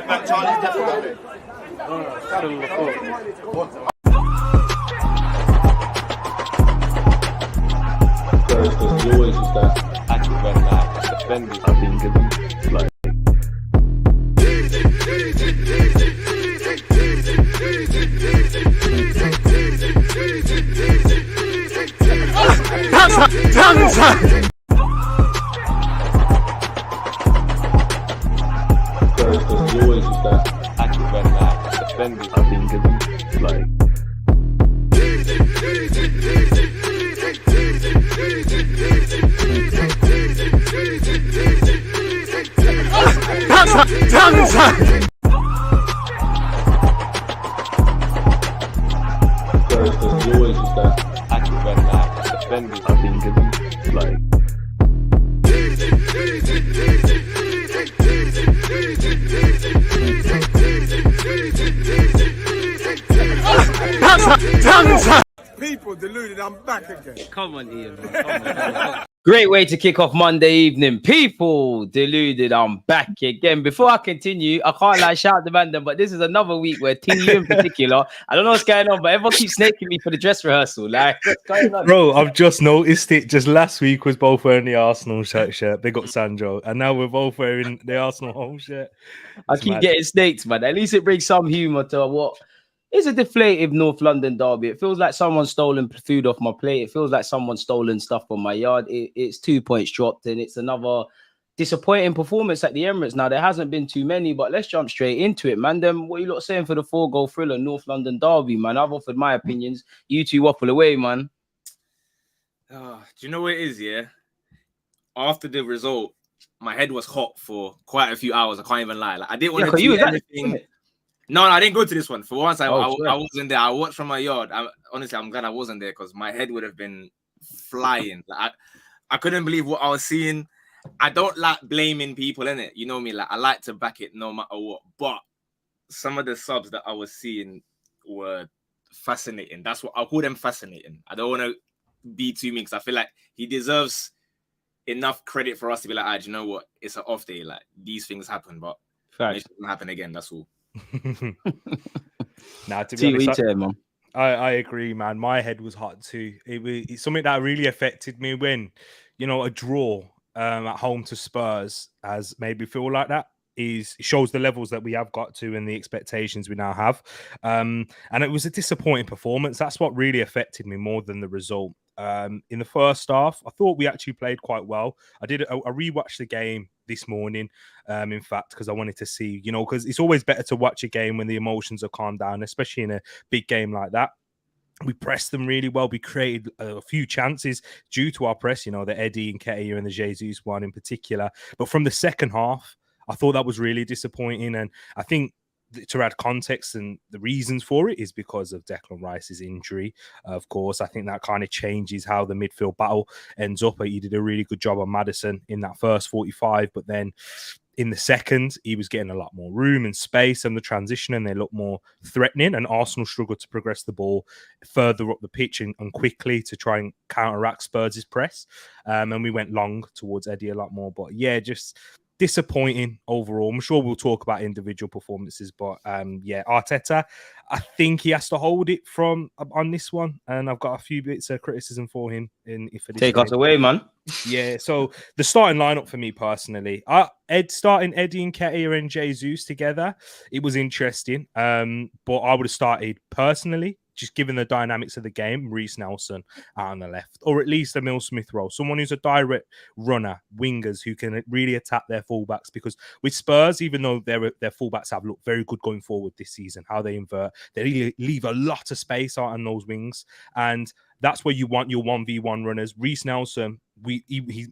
back, Charlie. He always was that active and defending. I think like. He always was that active and defending. I think like. He always was that active and defending. I think like. People deluded, I'm back again. Come on, Ian. Man. Come on. Great way to kick off Monday evening. People deluded, I'm back again. Before I continue, I can't like shout the man, but this is another week where Team U in particular, I don't know what's going on, but everyone keeps snaking me for the dress rehearsal. Like, what's going on? Bro, I've just noticed it. Just last week was both wearing the Arsenal shirt. Big up Sandro. And now we're both wearing the Arsenal home shirt. I keep getting snaked, man. At least it brings some humour to what is a deflative North London derby. It feels like someone's stolen food off my plate. It feels like someone's stolen stuff from my yard. It's 2 points dropped, and it's another disappointing performance at the Emirates. Now, there hasn't been too many, but let's jump straight into it, man. Then what are you lot saying for the 4-goal thriller North London derby, man? I've offered my opinions. You two waffle away, man. Do you know what it is, yeah? After the result, my head was hot for quite a few hours. I can't even lie. Like, I didn't want to do anything. No, I didn't go to this one. For once, I wasn't there. I watched from my yard. Honestly, I'm glad I wasn't there because my head would have been flying. Like, I couldn't believe what I was seeing. I don't like blaming people, innit? You know me, like I like to back it no matter what. But some of the subs that I was seeing were fascinating. That's what I call them, fascinating. I don't want to be too mean because I feel like he deserves enough credit for us to be like, you know what? It's an off day. Like these things happen, but it shouldn't happen again. That's all. Now, to be honest, I agree, man. My head was hot too. It's something that really affected me when, a draw at home to Spurs has made me feel like that. It shows the levels that we have got to and the expectations we now have. And it was a disappointing performance. That's what really affected me more than the result. In the first half, I thought we actually played quite well. I rewatched the game this morning, in fact, because I wanted to see, because it's always better to watch a game when the emotions are calmed down, especially in a big game like that. We pressed them really well. We created a few chances due to our press, the Eddie and Nketiah and the Jesus one in particular. But from the second half, I thought that was really disappointing. And I think to add context and the reasons for it is because of Declan Rice's injury. Of course, I think that kind of changes how the midfield battle ends up. He did a really good job on Maddison in that first 45, but then in the second, he was getting a lot more room and space and the transition, and they looked more threatening. And Arsenal struggled to progress the ball further up the pitch and quickly to try and counteract Spurs' press. And we went long towards Eddie a lot more. But yeah, just disappointing overall. I'm sure we'll talk about individual performances, but Arteta, I think he has to hold it from on this one, and I've got a few bits of criticism for him. Take us away, man. Yeah, so the starting lineup for me personally, starting Eddie and Nketiah and Jesus together, it was interesting, but I would have started personally, just given the dynamics of the game, Reece Nelson out on the left, or at least a Emile Smith role, someone who's a direct runner, wingers who can really attack their fullbacks. Because with Spurs, even though their fullbacks have looked very good going forward this season, how they invert, they leave a lot of space out on those wings, and that's where you want your 1v1 runners. Reece Nelson,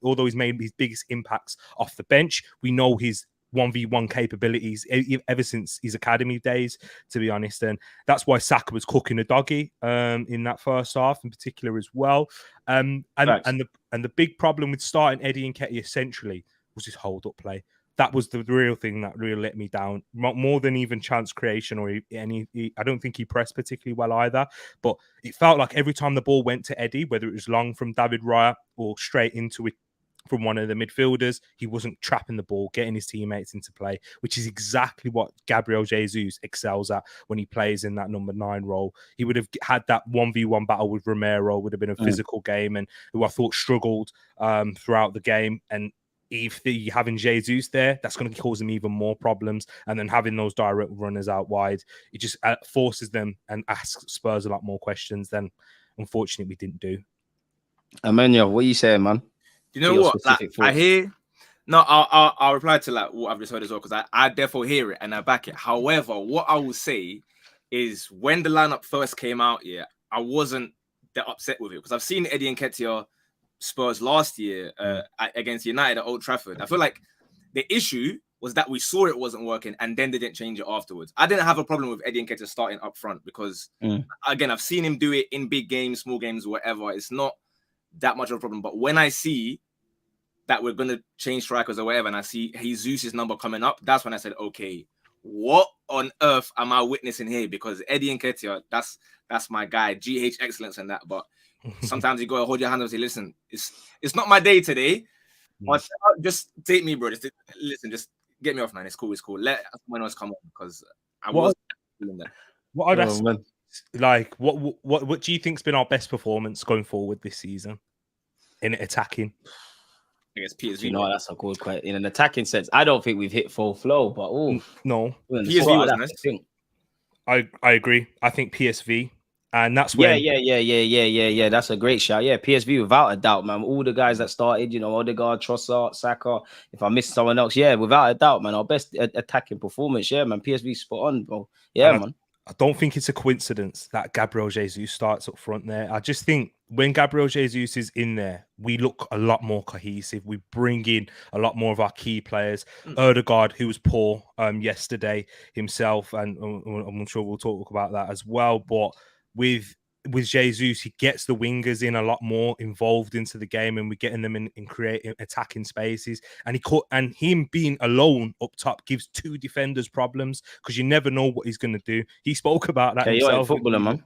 although he's made his biggest impacts off the bench, we know his 1v1 capabilities ever since his academy days, to be honest. And that's why Saka was cooking a doggy in that first half in particular as well. And the big problem with starting Eddie and Nketiah centrally was his hold-up play. That was the real thing that really let me down, more than even chance creation or any. I don't think he pressed particularly well either, but it felt like every time the ball went to Eddie, whether it was long from David Raya or straight into it from one of the midfielders. He wasn't trapping the ball, getting his teammates into play, which is exactly what Gabriel Jesus excels at when he plays in that number 9 role. He would have had that 1v1 battle with Romero, would have been a physical game, and who I thought struggled throughout the game. And if having Jesus there, that's going to cause them even more problems. And then having those direct runners out wide, it just forces them and asks Spurs a lot more questions than, unfortunately, we didn't do. Emmanuel, what are you saying, man? You know what? Like, I hear. No, I'll reply to like what I've just heard as well, because I therefore hear it and I back it. However, what I will say is when the lineup first came out, I wasn't that upset with it, because I've seen Eddie Nketiah Spurs last year against United at Old Trafford. I feel like the issue was that we saw it wasn't working and then they didn't change it afterwards. I didn't have a problem with Eddie Nketiah starting up front because, again, I've seen him do it in big games, small games, whatever. It's not that much of a problem. But when I see that we're going to change strikers or whatever, and I see Jesus' number coming up, that's when I said, okay, what on earth am I witnessing here? Because Eddie Nketiah, that's my guy, GH excellence and that. But sometimes you got to hold your hand up and say, listen, it's not my day today. But just take me, bro. Just get me off, man. It's cool. Let someone else come on, because I was feeling that. What I'd ask, like, what do you think's been our best performance going forward this season in attacking? I guess PSV. You know, that's a good question. In an attacking sense, I don't think we've hit full flow, but no, PSV was nice. I agree. I think PSV. And that's when yeah. That's a great shout. Yeah, PSV without a doubt, man. All the guys that started, you know, Odegaard, Trossard, Saka. If I missed someone else, without a doubt, man. Our best attacking performance, man. PSV spot on, bro. Yeah, man. I don't think it's a coincidence that Gabriel Jesus starts up front there. I just think when Gabriel Jesus is in there, we look a lot more cohesive. We bring in a lot more of our key players. Odegaard, who was poor yesterday himself, and I'm sure we'll talk about that as well. But with Jesus, he gets the wingers in a lot more involved into the game, and we're getting them in creating attacking spaces. And him being alone up top gives 2 defenders problems, because you never know what he's going to do. He spoke about that himself. Footballer, man.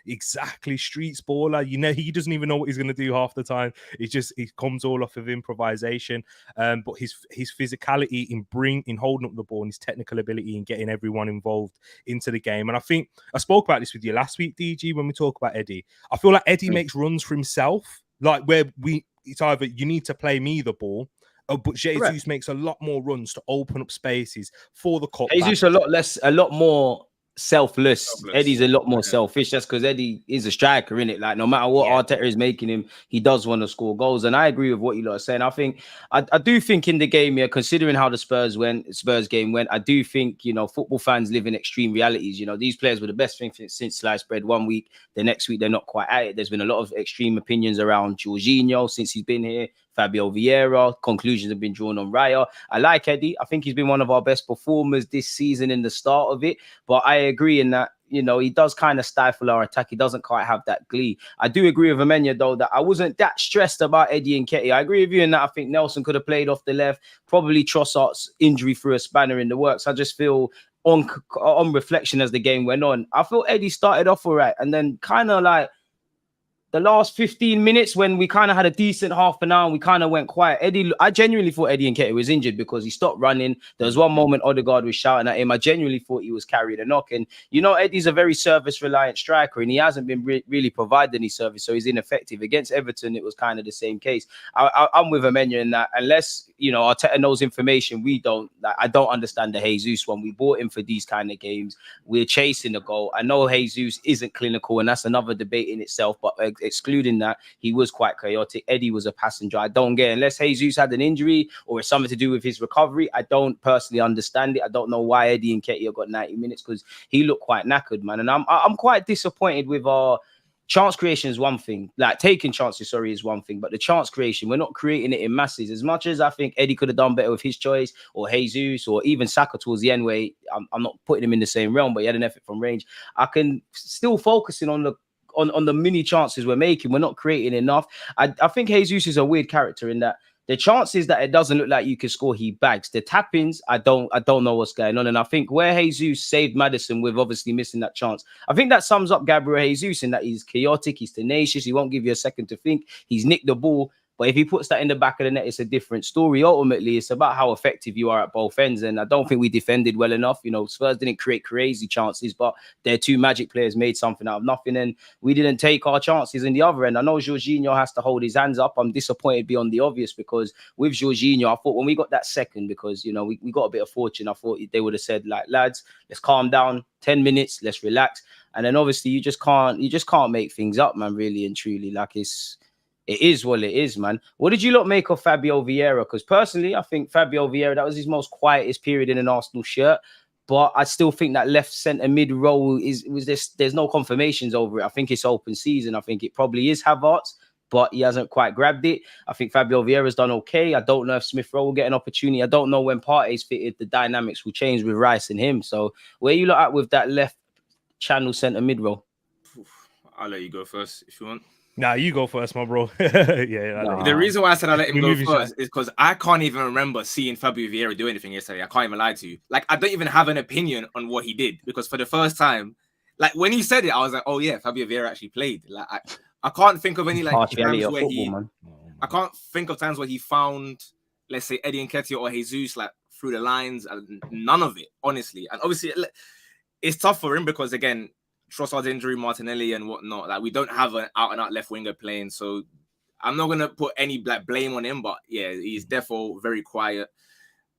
Exactly, streets baller. You know, he doesn't even know what he's going to do half the time. He comes all off of improvisation. But his physicality in holding up the ball, and his technical ability in getting everyone involved into the game. And I think I spoke about this with you last week, DG, when we talk about Eddie. I feel like Eddie makes runs for himself, like where it's either you need to play me the ball, but Jesus makes a lot more runs to open up spaces for the cutback. Jesus a lot more selfless. Eddie's a lot more selfish. That's because Eddie is a striker, innit? Like, no matter what Arteta is making him, he does want to score goals. And I agree with what you lot are saying. I do think in the game, considering how the Spurs game went, I do think, you know, football fans live in extreme realities. You know, these players were the best thing since sliced bread one week. The next week, they're not quite at it. There's been a lot of extreme opinions around Jorginho since he's been here. Fabio Vieira, conclusions have been drawn on Raya. I like Eddie. I think he's been one of our best performers this season in the start of it. But I agree in that, you know, he does kind of stifle our attack. He doesn't quite have that glee. I do agree with Emmanuel, though, that I wasn't that stressed about Eddie Nketiah. I agree with you in that I think Nelson could have played off the left. Probably Trossard's injury threw a spanner in the works. I just feel on reflection as the game went on, I feel Eddie started off all right. And then kind of like, the last 15 minutes when we kind of had a decent half an hour and we kind of went quiet. I genuinely thought Eddie Nketiah was injured because he stopped running. There was one moment Odegaard was shouting at him. I genuinely thought he was carrying a knock. And, you know, Eddie's a very service-reliant striker and he hasn't been really providing any service, so he's ineffective. Against Everton, it was kind of the same case. I'm with Emmanuel in that unless, you know, Arteta knows information we don't. Like, I don't understand the Jesus one. We bought him for these kind of games. We're chasing the goal. I know Jesus isn't clinical and that's another debate in itself, but excluding that, he was quite chaotic. Eddie was a passenger. I don't get it. Unless Jesus had an injury or it's something to do with his recovery, I don't personally understand it. I don't know why Eddie Nketiah got 90 minutes because he looked quite knackered, man. And I'm quite disappointed with our chance creation is one thing. Like taking chances, is one thing. But the chance creation, we're not creating it in masses. As much as I think Eddie could have done better with his choice, or Jesus, or even Saka towards the end, where I'm not putting him in the same realm, but he had an effort from range. I can still focusing on the mini chances we're making. We're not creating enough. I think Jesus is a weird character in that the chances that it doesn't look like you can score, he bags. The tap-ins, I don't know what's going on. And I think where Jesus saved Maddison with obviously missing that chance, I think that sums up Gabriel Jesus in that he's chaotic, he's tenacious, he won't give you a second to think. He's nicked the ball. But if he puts that in the back of the net, it's a different story. Ultimately, it's about how effective you are at both ends. And I don't think we defended well enough. You know, Spurs didn't create crazy chances, but their two magic players made something out of nothing. And we didn't take our chances in the other end. I know Jorginho has to hold his hands up. I'm disappointed beyond the obvious because with Jorginho, I thought when we got that second, because, you know, we got a bit of fortune, I thought they would have said, like, lads, let's calm down, 10 minutes, let's relax. And then obviously you just can't make things up, man, really and truly. Like it is what it is, man. What did you lot make of Fabio Vieira? Because personally, I think Fabio Vieira, that was his most quietest period in an Arsenal shirt. But I still think that left centre mid role there's no confirmations over it. I think it's open season. I think it probably is Havertz, but he hasn't quite grabbed it. I think Fabio Vieira's done okay. I don't know if Smith Rowe will get an opportunity. I don't know when Partey's fitted, the dynamics will change with Rice and him. So where you lot at with that left channel centre mid role? I'll let you go first if you want. Nah, you go first, my bro. The reason why I said I let him go first is because I can't even remember seeing Fabio Vieira do anything yesterday. I can't even lie to you. Like, I don't even have an opinion on what he did because for the first time, like when he said it, I was like, oh yeah, Fabio Vieira actually played. Like, I can't think of any like times where I can't think of times where he found, let's say, Eddie Nketiah or Jesus like through the lines, and none of it, honestly. And obviously, it's tough for him because again, Trossard's injury, Martinelli and whatnot. Like we don't have an out-and-out left winger playing, so I'm not gonna put any like blame on him. But yeah, he's definitely very quiet.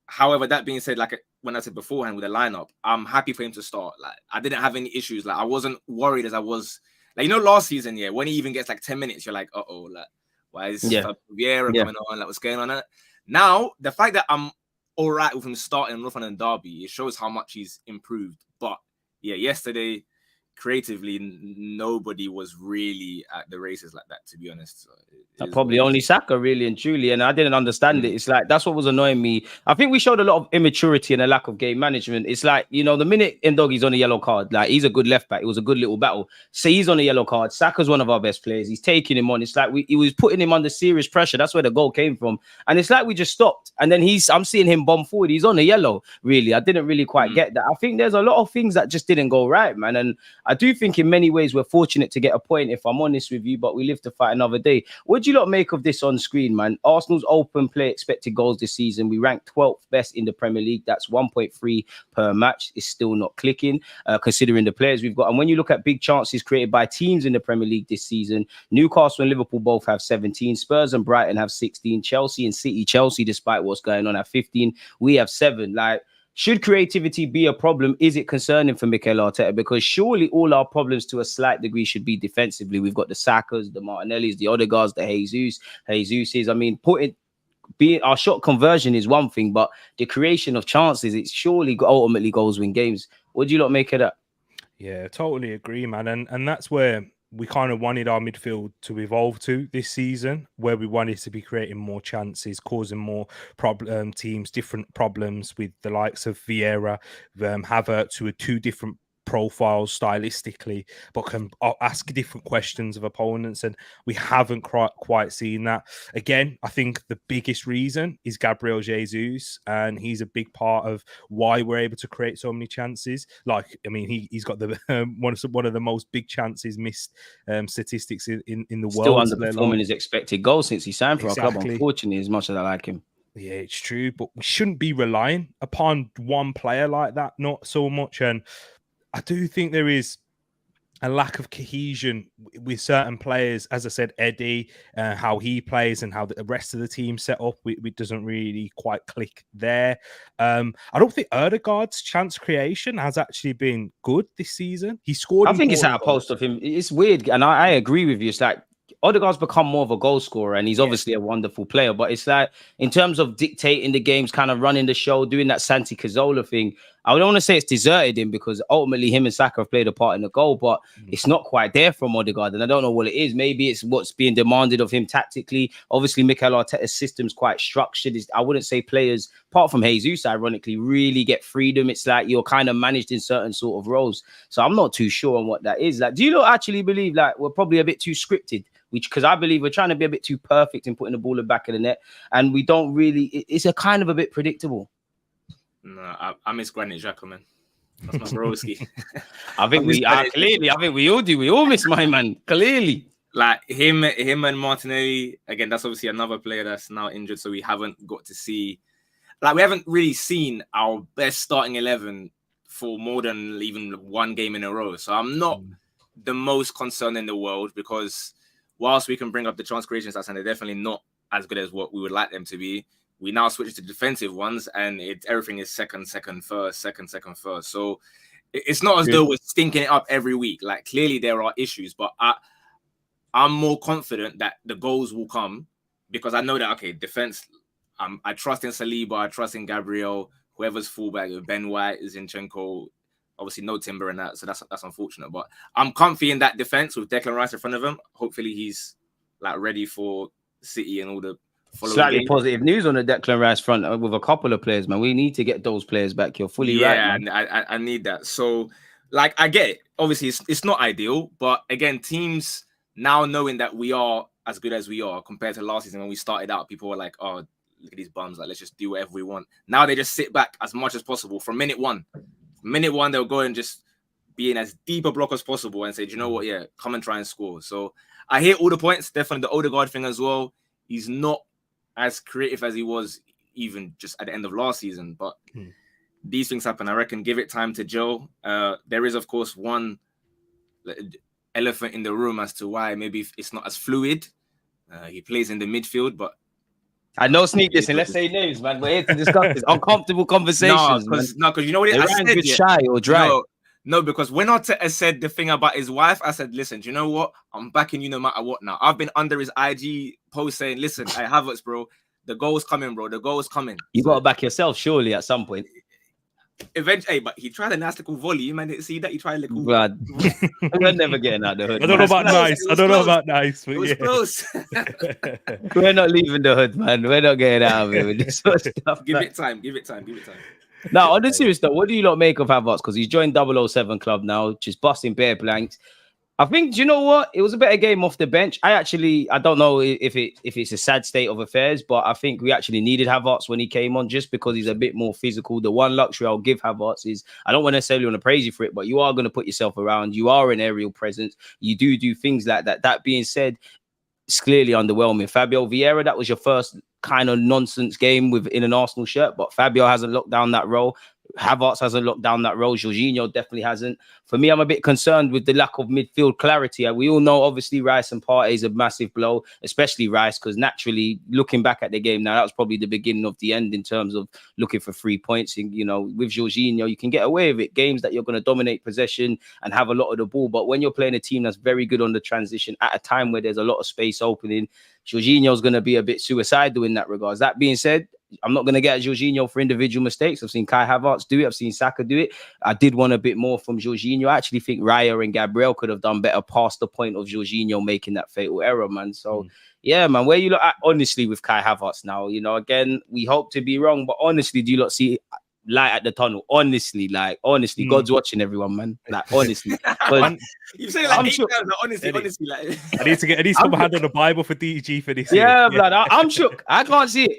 However, that being said, like when I said beforehand with the lineup, I'm happy for him to start. Like I didn't have any issues. Like I wasn't worried as I was. Like, you know, last season, yeah, when he even gets like 10 minutes, you're like, uh-oh, like why is Vieira coming on? Like what's going on? Now the fact that I'm all right with him starting North London derby, it shows how much he's improved. But yeah, yesterday, creatively, nobody was really at the races like that, to be honest. So probably only Saka, really and truly. And I didn't understand it. It's like, that's what was annoying me. I think we showed a lot of immaturity and a lack of game management. It's like, you know, the minute Ndogi's on a yellow card, like he's a good left back. It was a good little battle. Say he's on a yellow card. Saka's one of our best players. He's taking him on. It's like he was putting him under serious pressure. That's where the goal came from. And it's like we just stopped. And then I'm seeing him bomb forward. He's on a yellow, really. I didn't really quite get that. I think there's a lot of things that just didn't go right, man. And I do think in many ways we're fortunate to get a point, if I'm honest with you, but we live to fight another day. What do you lot make of this on screen, man? Arsenal's open play expected goals this season, we ranked 12th best in the Premier League. That's 1.3 per match. It's still not clicking, considering the players we've got. And when you look at big chances created by teams in the Premier League this season, Newcastle and Liverpool both have 17, Spurs and Brighton have 16, Chelsea, despite what's going on, have 15. We have 7. Like, should creativity be a problem? Is it concerning for Mikel Arteta? Because surely all our problems to a slight degree should be defensively. We've got the Sakas, the Martinellis, the Odegaards, the Jesuses. I mean, our shot conversion is one thing, but the creation of chances, it surely ultimately goals win games. What do you lot make of that? Yeah, totally agree, man. And that's where we kind of wanted our midfield to evolve to this season, where we wanted to be creating more chances, causing more teams different problems with the likes of Vieira, Havertz, who are two different profiles stylistically, but can ask different questions of opponents, and we haven't quite seen that. Again, I think the biggest reason is Gabriel Jesus, and he's a big part of why we're able to create so many chances. Like, I mean, he's got the one of the most big chances missed statistics in the world. Still underperforming his expected goal since he signed for our club, unfortunately, as much as I like him. Yeah, it's true, but we shouldn't be relying upon one player like that, not so much. And I do think there is a lack of cohesion with certain players. As I said, Eddie, how he plays and how the rest of the team set up, it doesn't really quite click there. I don't think Odegaard's chance creation has actually been good this season. He scored. I think it's at a post of him. It's weird, and I agree with you. It's like Odegaard's become more of a goal scorer, and he's obviously a wonderful player. But it's like, in terms of dictating the games, kind of running the show, doing that Santi Cazorla thing, I don't want to say it's deserted him, because ultimately him and Saka have played a part in the goal, but it's not quite there from Odegaard, and I don't know what it is. Maybe it's what's being demanded of him tactically. Obviously, Mikel Arteta's system's quite structured. I wouldn't say players, apart from Jesus, ironically, really get freedom. It's like you're kind of managed in certain sort of roles. So I'm not too sure on what that is. Like, do you not actually believe like we're probably a bit too scripted? Because I believe we're trying to be a bit too perfect in putting the ball in the back of the net, and we don't really. It's a kind of a bit predictable. No, I miss Granit Xhaka, man. That's my broski. I think we all do. We all miss my man, clearly. Like him and Martinelli, again, that's obviously another player that's now injured, so we haven't got to see, like, we haven't really seen our best starting 11 for more than even one game in a row. So I'm not the most concerned in the world, because whilst we can bring up the chance creation stats and they're definitely not as good as what we would like them to be, we now switch to defensive ones and everything is second, first. So it's not as though we're stinking it up every week. Like, clearly there are issues, but I'm more confident that the goals will come, because I know that, okay, defense, I trust in Saliba, I trust in Gabriel, whoever's fullback, Ben White, Zinchenko, obviously no Timber in that, so that's unfortunate. But I'm comfy in that defense with Declan Rice in front of him. Hopefully he's like ready for City and all the following slightly games. Positive news on the Declan Rice front with a couple of players, man. We need to get those players back. You're fully right, man. Yeah, I need that. So, like, I get it. Obviously, it's not ideal, but again, teams now knowing that we are as good as we are compared to last season when we started out, people were like, oh, look at these bums, like, let's just do whatever we want. Now they just sit back as much as possible from minute one. Minute one, they'll go and just be in as deep a block as possible and say, do you know what? Yeah, come and try and score. So I hear all the points. Definitely the Odegaard thing as well. He's not as creative as he was even just at the end of last season, but these things happen. I reckon give it time to gel. There is, of course, one elephant in the room as to why maybe it's not as fluid. He plays in the midfield, but I know sneak this and let's say names, man. We're here to discuss this uncomfortable conversations. No, because you know what I said, with shy or dry. No, because when Arteta said the thing about his wife, I said, listen, do you know what? I'm backing you no matter what now. I've been under his IG post saying, listen, I have it, bro. The goal's coming, bro. The goal's coming. You got to back yourself, surely, at some point. Eventually, but he tried a nice little volley. You man didn't see that? He tried a little... God. We're never getting out the hood. I don't know about nice. I don't know about nice. But it was close. We're not leaving the hood, man. We're not getting out of here with this sort of stuff. Give it time. Now, on the serious though, what do you lot make of Havertz? Because he's joined 007 club now, just busting bare blanks. I think, do you know what? It was a better game off the bench. I don't know if it's a sad state of affairs, but I think we actually needed Havertz when he came on, just because he's a bit more physical. The one luxury I'll give Havertz is, I don't necessarily want to praise you for it, but you are going to put yourself around. You are an aerial presence. You do things like that. That being said, it's clearly underwhelming. Fabio Vieira, that was your first kind of nonsense game in an Arsenal shirt, but Fabio hasn't locked down that role. Havertz hasn't locked down that role. Jorginho definitely hasn't. For me, I'm a bit concerned with the lack of midfield clarity. We all know, obviously, Rice and Partey is a massive blow, especially Rice, because naturally, looking back at the game now, that was probably the beginning of the end in terms of looking for 3 points. And, you know, with Jorginho, you can get away with it. Games that you're going to dominate possession and have a lot of the ball. But when you're playing a team that's very good on the transition at a time where there's a lot of space opening, Jorginho is going to be a bit suicidal in that regards. That being said, I'm not going to get at Jorginho for individual mistakes. I've seen Kai Havertz do it. I've seen Saka do it. I did want a bit more from Jorginho. I actually think Raya and Gabriel could have done better past the point of Jorginho making that fatal error, man. So, yeah, man, where you look at, honestly, with Kai Havertz now, you know, again, we hope to be wrong, but honestly, do you lot see light at the tunnel? Honestly, God's watching everyone, man. Like, honestly. You say like 8 times, honestly, like... I need to put my hand on the Bible for DG for this. Yeah, blood. I'm shook. I can't see it.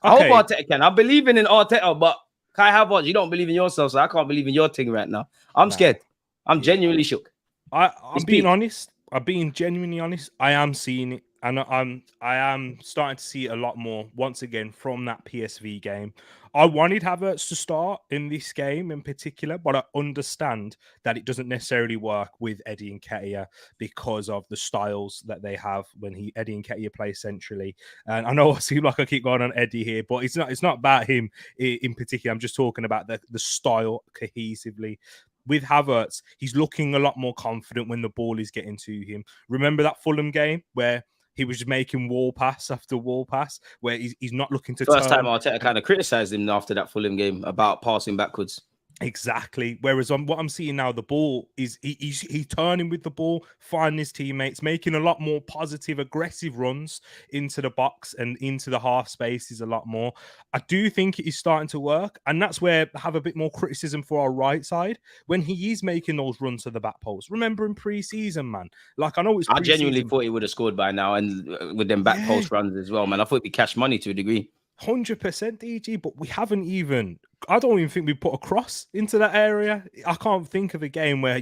Okay. I hope Arteta can. I'm believing in Arteta, but Kai Havertz, you don't believe in yourself, so I can't believe in your thing right now. I'm scared. I'm genuinely shook. I'm being honest. I'm being genuinely honest. I am seeing it, and I am starting to see a lot more once again from that PSV game. I wanted Havertz to start in this game in particular, but I understand that it doesn't necessarily work with Eddie Nketiah because of the styles that they have when Eddie Nketiah plays centrally. And I know I seem like I keep going on Eddie here, but it's not about him in particular. I'm just talking about the style cohesively. With Havertz, he's looking a lot more confident when the ball is getting to him. Remember that Fulham game where he was just making wall pass after wall pass, where he's not looking to First time Arteta kind of criticised him after that Fulham game about passing backwards. Exactly. Whereas on what I'm seeing now, the ball is he's turning with the ball, finding his teammates, making a lot more positive, aggressive runs into the box and into the half spaces a lot more. I do think it is starting to work, and that's where I have a bit more criticism for our right side when he is making those runs to the back post. Remember in pre-season, man. Like I know it's. I genuinely thought he would have scored by now, and with them back post runs as well, man. I thought it'd be cash money to a degree. 100% DG, but we haven't even. I don't even think we put a cross into that area. I can't think of a game where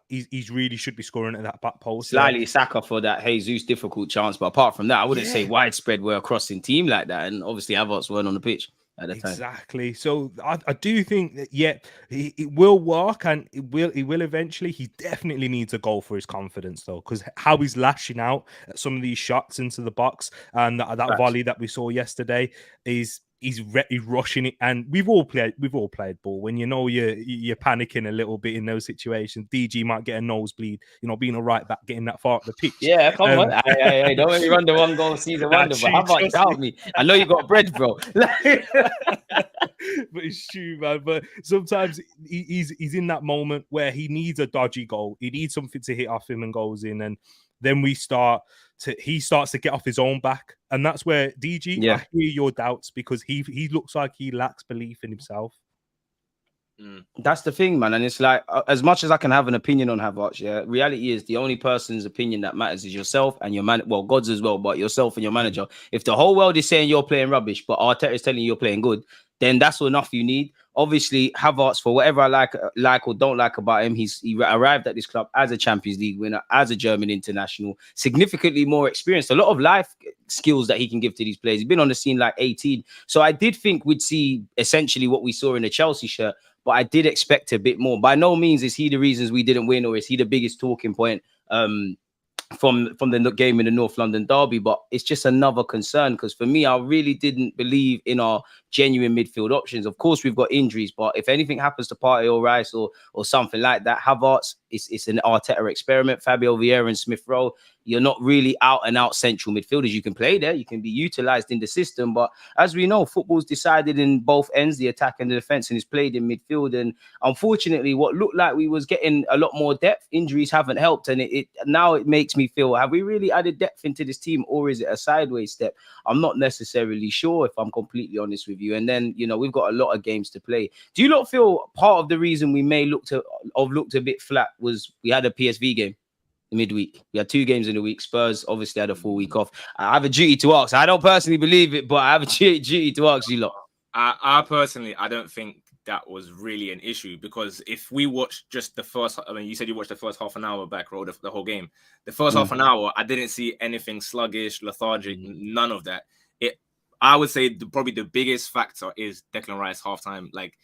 he's really should be scoring at that back post. Slightly Saka for that Jesus difficult chance, but apart from that, I wouldn't say widespread we're a crossing team like that. And obviously, Havertz weren't on the pitch at the time. Exactly. So I do think that it will work, and it will eventually. He definitely needs a goal for his confidence though, because how he's lashing out at some of these shots into the box and that volley that we saw yesterday is. He's rushing it, and we've all played ball. When you're panicking a little bit in those situations, DG might get a nosebleed. Being a right back, getting that far up the pitch. Yeah, come on, hey, don't let me run the one goal season wonder. But how about doubt me? I know you got bread, bro. But it's true, man. But sometimes he's in that moment where he needs a dodgy goal. He needs something to hit off him and goes in, and then he starts to get off his own back. And that's where DG, I hear your doubts, because he looks like he lacks belief in himself. That's the thing, man. And it's like, as much as I can have an opinion on Havertz, reality is the only person's opinion that matters is yourself and your man. Well, God's as well, but yourself and your manager. If the whole world is saying you're playing rubbish, but Arteta is telling you you're playing good, then that's enough you need. Obviously, Havertz, for whatever I like or don't like about him, he arrived at this club as a Champions League winner, as a German international, significantly more experienced, a lot of life skills that he can give to these players. He's been on the scene like 18. So I did think we'd see essentially what we saw in the Chelsea shirt, but I did expect a bit more. By no means is he the reasons we didn't win, or is he the biggest talking point from the game in the North London derby, but it's just another concern, because for me, I really didn't believe in our genuine midfield options. Of course, we've got injuries, but if anything happens to Partey or Rice or something like that, Havertz, it's an Arteta experiment. Fabio Vieira and Smith Rowe, you're not really out and out central midfielders. You can play there, you can be utilized in the system, but as we know, football's decided in both ends, the attack and the defense, and is played in midfield. And unfortunately, what looked like we was getting a lot more depth, injuries haven't helped, and it makes me feel, have we really added depth into this team, or is it a sideways step? I'm not necessarily sure, if I'm completely honest with you. And then we've got a lot of games to play. Do you not feel part of the reason we may looked a bit flat was we had a PSV game midweek? We had 2 games in the week. Spurs obviously had a full week off. I have a duty to ask. I don't personally believe it, but I have a duty to ask you lot. I personally, I don't think that was really an issue, because if we watched just the first, you said you watched the first half an hour back row, the whole game. The first half an hour, I didn't see anything sluggish, lethargic, none of that. I would say probably the biggest factor is Declan Rice halftime. Like,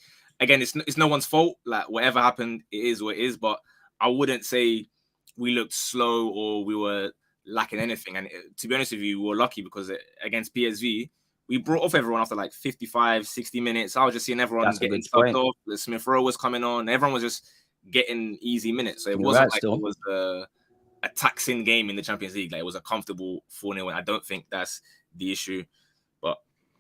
again, it's no one's fault. Like, whatever happened, it is what it is. But I wouldn't say we looked slow or we were lacking anything. And to be honest with you, we were lucky, because against PSV, we brought off everyone after like 55, 60 minutes. I was just seeing everyone getting subbed off. The Smith Rowe was coming on. Everyone was just getting easy minutes. So it wasn't like it was a taxing game in the Champions League. Like, it was a comfortable 4-0 win. I don't think that's the issue. But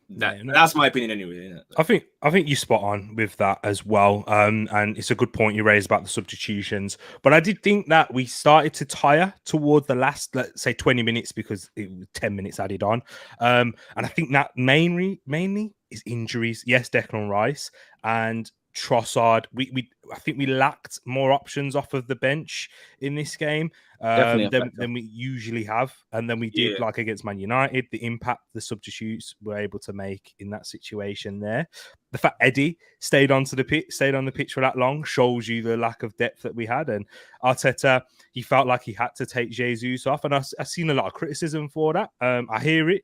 that's my opinion anyway. I think you're spot on with that as well. And it's a good point you raised about the substitutions. But I did think that we started to tire toward the last, let's say, 20 minutes, because it was 10 minutes added on. And I think that mainly is injuries. Yes, Declan Rice and Trossard. I think we lacked more options off of the bench in this game than we usually have, and then we did like against Man United. The impact the substitutes were able to make in that situation there. The fact Eddie stayed on the pitch for that long shows you the lack of depth that we had. And Arteta, he felt like he had to take Jesus off, and I've seen a lot of criticism for that. I hear it,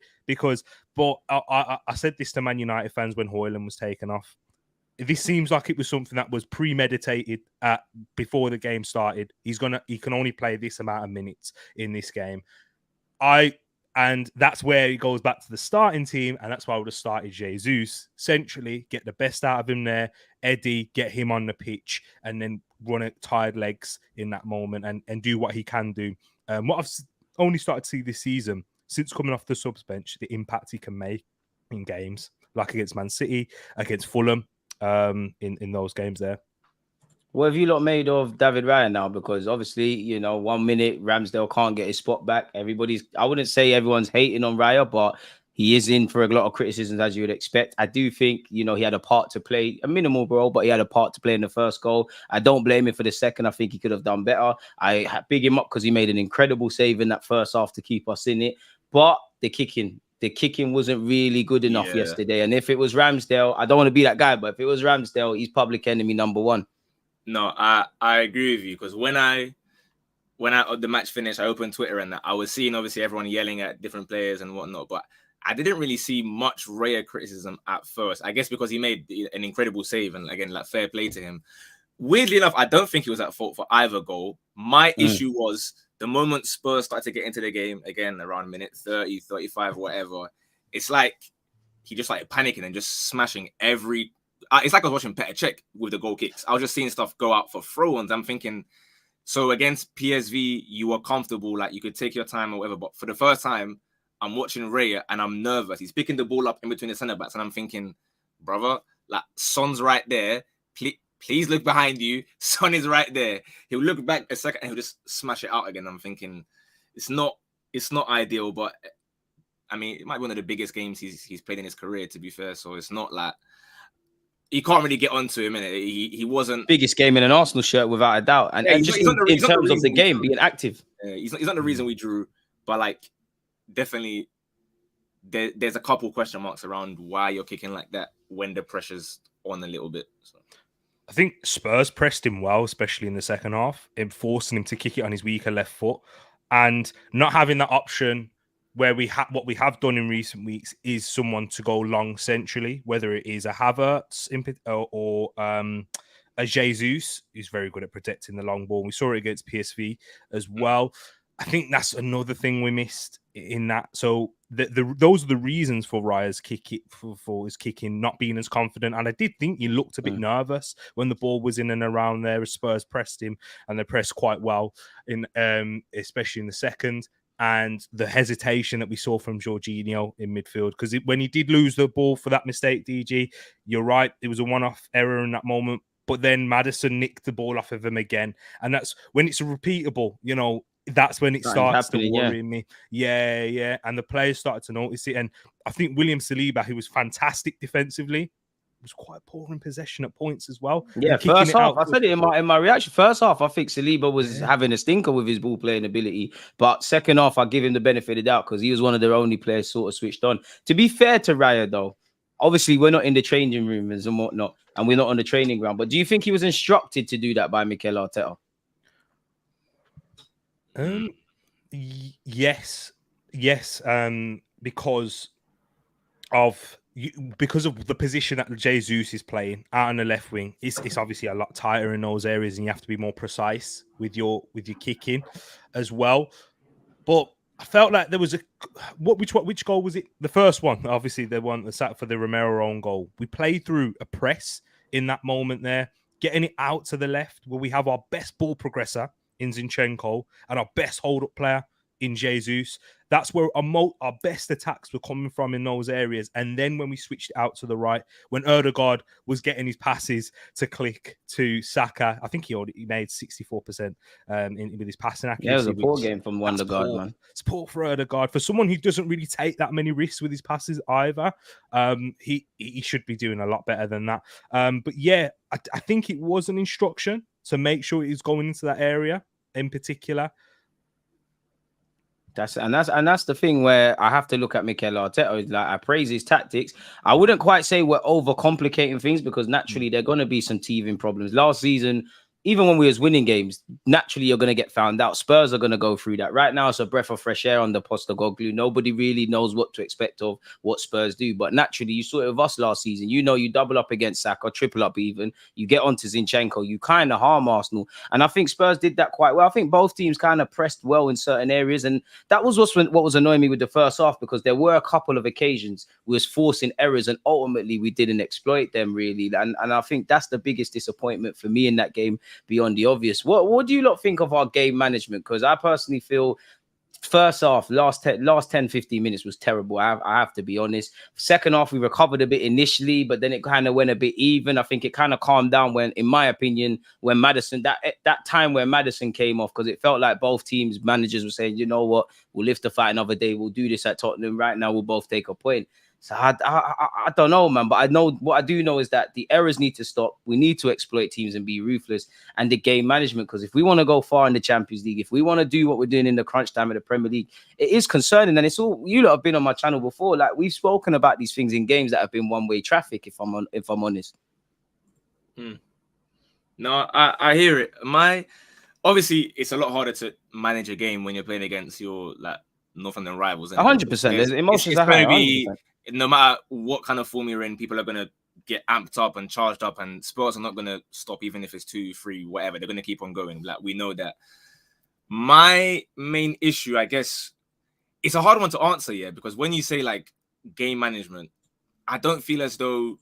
but I said this to Man United fans when Højlund was taken off. This seems like it was something that was premeditated before the game started. He can only play this amount of minutes in this game. And that's where it goes back to the starting team, and that's why I would have started Jesus. Centrally, get the best out of him there. Eddie, get him on the pitch, and then run at tired legs in that moment and do what he can do. What I've only started to see this season, since coming off the subs bench, the impact he can make in games, like against Man City, against Fulham, in those games there. What have you lot made of David Raya now? Because obviously, 1 minute Ramsdale can't get his spot back. I wouldn't say everyone's hating on Raya, but he is in for a lot of criticisms, as you would expect. I do think, he had a part to play, a minimal role, but he had a part to play in the first goal. I don't blame him for the second. I think he could have done better. I big him up because he made an incredible save in that first half to keep us in it. But the kicking, the kicking wasn't really good enough yesterday. And if it was Ramsdale, I don't want to be that guy, but if it was Ramsdale, he's public enemy number one. No, I agree with you, because when the match finished, I opened Twitter and I was seeing obviously everyone yelling at different players and whatnot, but I didn't really see much Raya criticism at first. I guess because he made an incredible save, and again, like, fair play to him. Weirdly enough, I don't think he was at fault for either goal. My issue was the moment Spurs started to get into the game, again, around minute 30, 35, whatever, it's like he just like panicking and just smashing every... It's like I was watching Petr Cech with the goal kicks. I was just seeing stuff go out for throw-ins. I'm thinking, so against PSV, you were comfortable, like you could take your time or whatever, but for the first time, I'm watching Raya and I'm nervous. He's picking the ball up in between the centre-backs and I'm thinking, brother, like, Son's right there. Please look behind you. Son is right there. He'll look back a second and he'll just smash it out again. I'm thinking it's not ideal, but I mean, it might be one of the biggest games he's played in his career, to be fair. So it's not like you can't really get onto him. He wasn't biggest game in an Arsenal shirt without a doubt. And just in terms of the game being active, he's not the reason we drew, but like definitely there's a couple question marks around why you're kicking like that when the pressure's on a little bit. So. I think Spurs pressed him well, especially in the second half, in forcing him to kick it on his weaker left foot, and not having that option where what we have done in recent weeks is someone to go long centrally, whether it is a Havertz or a Jesus, who's very good at protecting the long ball. We saw it against PSV as well. I think that's another thing we missed in that. So those are the reasons for Raya's for his kicking not being as confident. And I did think he looked a bit nervous when the ball was in and around there as Spurs pressed him, and they pressed quite well in especially in the second. And the hesitation that we saw from Jorginho in midfield, because when he did lose the ball for that mistake, DG, you're right, it was a one-off error in that moment. But then Maddison nicked the ball off of him again, and that's when it's repeatable. You know, that's when it starts to worry me. Yeah. And the players started to notice it. And I think William Saliba, who was fantastic defensively, was quite poor in possession at points as well. Yeah, first half, I said it in my reaction. First half, I think Saliba was having a stinker with his ball playing ability. But second half, I give him the benefit of the doubt because he was one of their only players sort of switched on. To be fair to Raya, though, obviously we're not in the changing rooms and whatnot, and we're not on the training ground. But do you think he was instructed to do that by Mikel Arteta? Yes, because of the position that Jesus is playing out on the left wing. It's obviously a lot tighter in those areas, and you have to be more precise with your kicking as well. But I felt like there was which goal was it? The first one, obviously the one that sat for the Romero own goal. We played through a press in that moment there, getting it out to the left where we have our best ball progressor in Zinchenko and our best hold-up player in Jesus. That's where our best attacks were coming from in those areas. And then when we switched out to the right, when Ødegaard was getting his passes to click to Saka, I think he made 64% with his passing accuracy. Yeah, it was a poor game from Ødegaard, man. It's poor for Ødegaard. For someone who doesn't really take that many risks with his passes either, he should be doing a lot better than that. But yeah, I think it was an instruction to make sure he's going into that area in particular. That's the thing where I have to look at Mikel Arteta. Like, I praise his tactics. I wouldn't quite say we're overcomplicating things because naturally there are going to be some teething problems. Last season, even when we was winning games, naturally you're going to get found out. Spurs are going to go through that. Right now, it's a breath of fresh air on the Postecoglou. Nobody really knows what to expect of what Spurs do. But naturally, you saw it with us last season. You know, you double up against Saka, triple up even. You get onto Zinchenko. You kind of harm Arsenal. And I think Spurs did that quite well. I think both teams kind of pressed well in certain areas. And that was what was annoying me with the first half, because there were a couple of occasions we was forcing errors and ultimately we didn't exploit them really. And I think that's the biggest disappointment for me in that game, beyond the obvious. What do you lot think of our game management? Because I personally feel first half, last 10, 15 minutes was terrible. I have to be honest. Second half, we recovered a bit initially, but then it kind of went a bit even. I think it kind of calmed down when, in my opinion, when Maddison, that time where Maddison came off, because it felt like both teams' managers were saying, you know what, we'll live to fight another day. We'll do this at Tottenham. Right now, we'll both take a point. So I don't know, man. But I know what I do know is that the errors need to stop. We need to exploit teams and be ruthless. And the game management, because if we want to go far in the Champions League, if we want to do what we're doing in the crunch time of the Premier League, it is concerning. And it's all, you lot have been on my channel before. Like, we've spoken about these things in games that have been one-way traffic, if I'm honest. No, I hear it. Obviously, it's a lot harder to manage a game when you're playing against your like Northern rivals. 100%. There's emotions it's are high. Be, no matter what kind of form you're in, people are going to get amped up and charged up, and Spurs are not going to stop even if it's 2-3, whatever. They're going to keep on going. Like, we know that. My main issue, I guess, it's a hard one to answer, yeah, because when you say like game management, I don't feel as though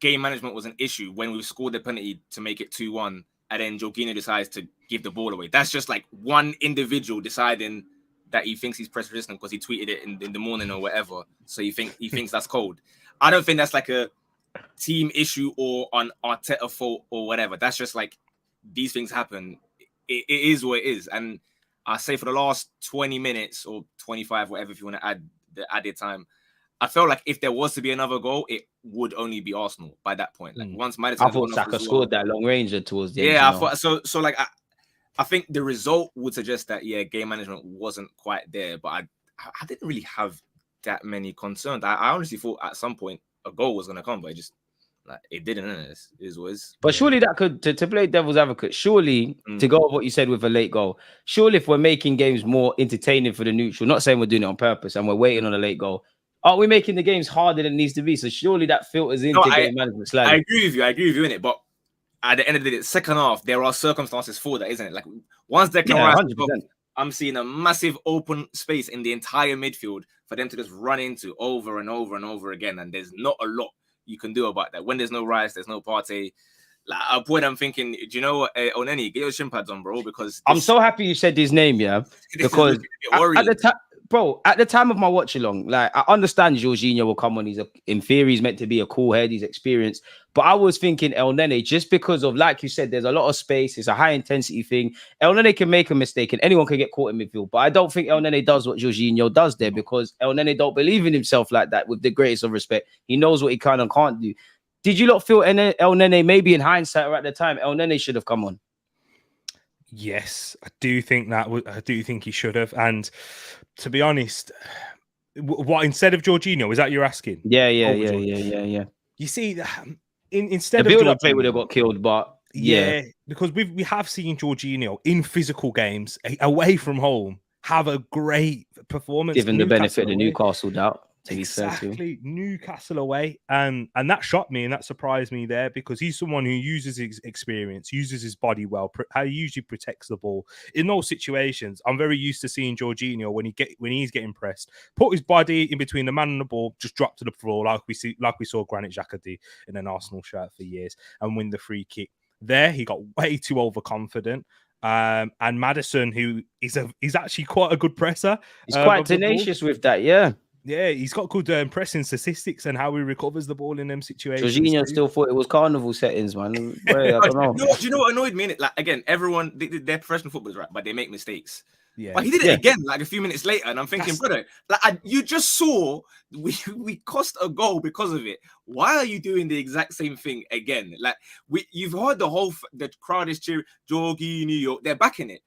game management was an issue when we scored the penalty to make it 2-1, and then Jorginho decides to give the ball away. That's just like one individual deciding that he thinks he's press resistant because he tweeted it in the morning or whatever. So he thinks that's cold. I don't think that's like a team issue or on Arteta fault or whatever. That's just like, these things happen. It is what it is. And I say for the last 20 minutes or 25, whatever, if you want to add the added time, I felt like if there was to be another goal, it would only be Arsenal by that point. Like once Madison, I thought Saka scored that long ranger towards the end. Yeah, I thought so. So like, I think the result would suggest that game management wasn't quite there, but I didn't really have that many concerns. I honestly thought at some point a goal was gonna come, but it didn't. It is what it is. But surely that could to play devil's advocate. Surely to go with what you said with a late goal. Surely if we're making games more entertaining for the neutral, not saying we're doing it on purpose and we're waiting on a late goal, aren't we making the games harder than it needs to be? So surely that filters into game management slightly. I agree with you in it, but at the end of the day, second half, there are circumstances for that, isn't it? Like once they can rise up, I'm seeing a massive open space in the entire midfield for them to just run into over and over and over again, and there's not a lot you can do about that. When there's no Rice, there's no Partey. Like at a point, I'm thinking, do you know what, Oneni, get your shin pads on, bro, because I'm so happy you said his name, yeah, because at the time. Bro, at the time of my watch along, like I understand Jorginho will come on. In theory, he's meant to be a cool head, he's experienced. But I was thinking El Nene, just because of, like you said, there's a lot of space, it's a high intensity thing. El Nene can make a mistake and anyone can get caught in midfield. But I don't think El Nene does what Jorginho does there, because El Nene don't believe in himself like that, with the greatest of respect. He knows what he can and can't do. Did you not feel El Nene, maybe in hindsight or at the time, El Nene should have come on? Yes, I do think that. I do think he should have. And to be honest, what instead of Jorginho, is that you're asking? Yeah. You see, instead the of build-up play would have got killed, but yeah, because we have seen Jorginho in physical games away from home have a great performance. Given the benefit of the Newcastle doubt. Exactly, Newcastle away, and that shocked me and that surprised me there, because he's someone who uses his experience, uses his body well, how he usually protects the ball in those situations. I'm very used to seeing Jorginho when he's getting pressed, put his body in between the man and the ball, just drop to the floor like we saw Granit Xhaka do in an Arsenal shirt for years, and win the free kick. There, he got way too overconfident. And Maddison, who is actually quite a good presser, he's quite tenacious with that, yeah. Yeah, he's got good pressing statistics and how he recovers the ball in them situations. Jorginho still thought it was carnival settings, man. I don't know. Do you know what annoyed me? Like, again, everyone, they're professional footballers, right? But they make mistakes. Yeah. But he did it again, like a few minutes later, and I'm thinking, brother, like you just saw we cost a goal because of it. Why are you doing the exact same thing again? Like you've heard the crowd is cheering, Jorginho, they're backing it.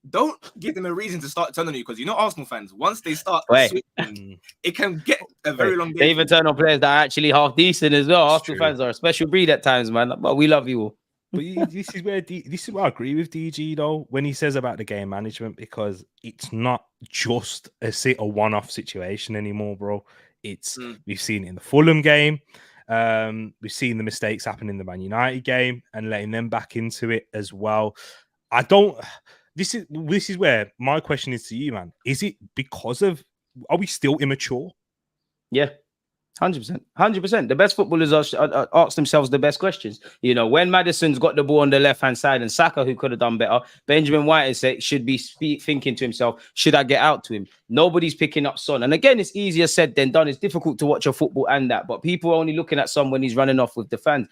Don't give them a reason to start turning on you, because you know Arsenal fans, once they start switching, it can get a very long day. They even turn on players that are actually half decent as well. Arsenal fans are a special breed at times, man. But we love you all. But this is where I agree with DG though, when he says about the game management, because it's not just a one-off situation anymore, bro. It's we've seen it in the Fulham game. We've seen the mistakes happen in the Man United game and letting them back into it as well. This is where my question is to you, man. Is it because are we still immature? Yeah. 100%. The best footballers ask themselves the best questions. You know, when Maddison's got the ball on the left-hand side and Saka, who could have done better, Benjamin White should be thinking to himself, should I get out to him? Nobody's picking up Son. And again, it's easier said than done. It's difficult to watch a football and that, but people are only looking at Son when he's running off with the fans.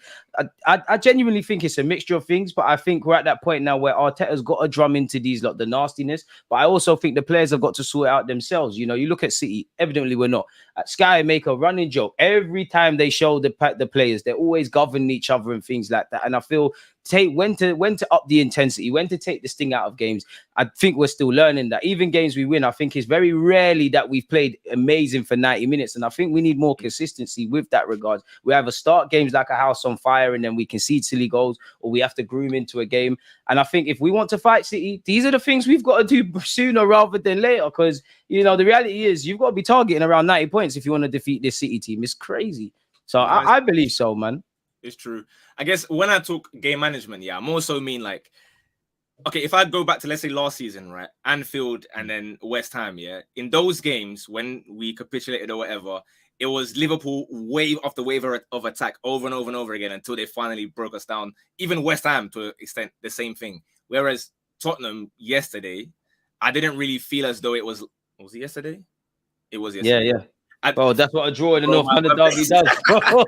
I genuinely think it's a mixture of things, but I think we're at that point now where Arteta's got to drum into these, like the nastiness, but I also think the players have got to sort it out themselves. You know, you look at City, evidently we're not. At Sky make a running joke every time they show the players. They're always governing each other and things like that. And I feel when to up the intensity, when to take the sting out of games. I think we're still learning that. Even games we win, I think it's very rarely that we've played amazing for 90 minutes. And I think we need more consistency with that regard. We either start games like a house on fire and then we concede silly goals, or we have to groom into a game. And I think if we want to fight City, these are the things we've got to do sooner rather than later. Because, you know, the reality is you've got to be targeting around 90 points if you want to defeat this City team. It's crazy. So I believe so, man. It's true. I guess when I talk game management, I'm also mean like, okay, if I go back to, let's say, last season, right? Anfield and then West Ham, in those games when we capitulated or whatever, it was Liverpool wave after wave of attack over and over and over again until they finally broke us down. Even West Ham, to an extent, the same thing. Whereas Tottenham yesterday, I didn't really feel as though it was it yesterday? It was yesterday. Yeah. That's what a draw in the North London derby does.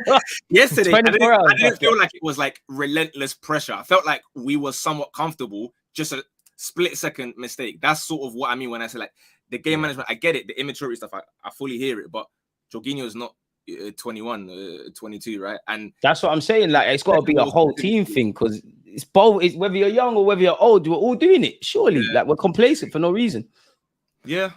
Yesterday, I didn't feel like it was like relentless pressure. I felt like we were somewhat comfortable, just a split-second mistake. That's sort of what I mean when I say like the game management. I get it, the immaturity stuff. I fully hear it, but Jorginho is not 21, 22, right? And that's what I'm saying. Like it's got to be a whole team thing because it's both. It's whether you're young or whether you're old, we're all doing it. Surely, like we're complacent for no reason. Yeah,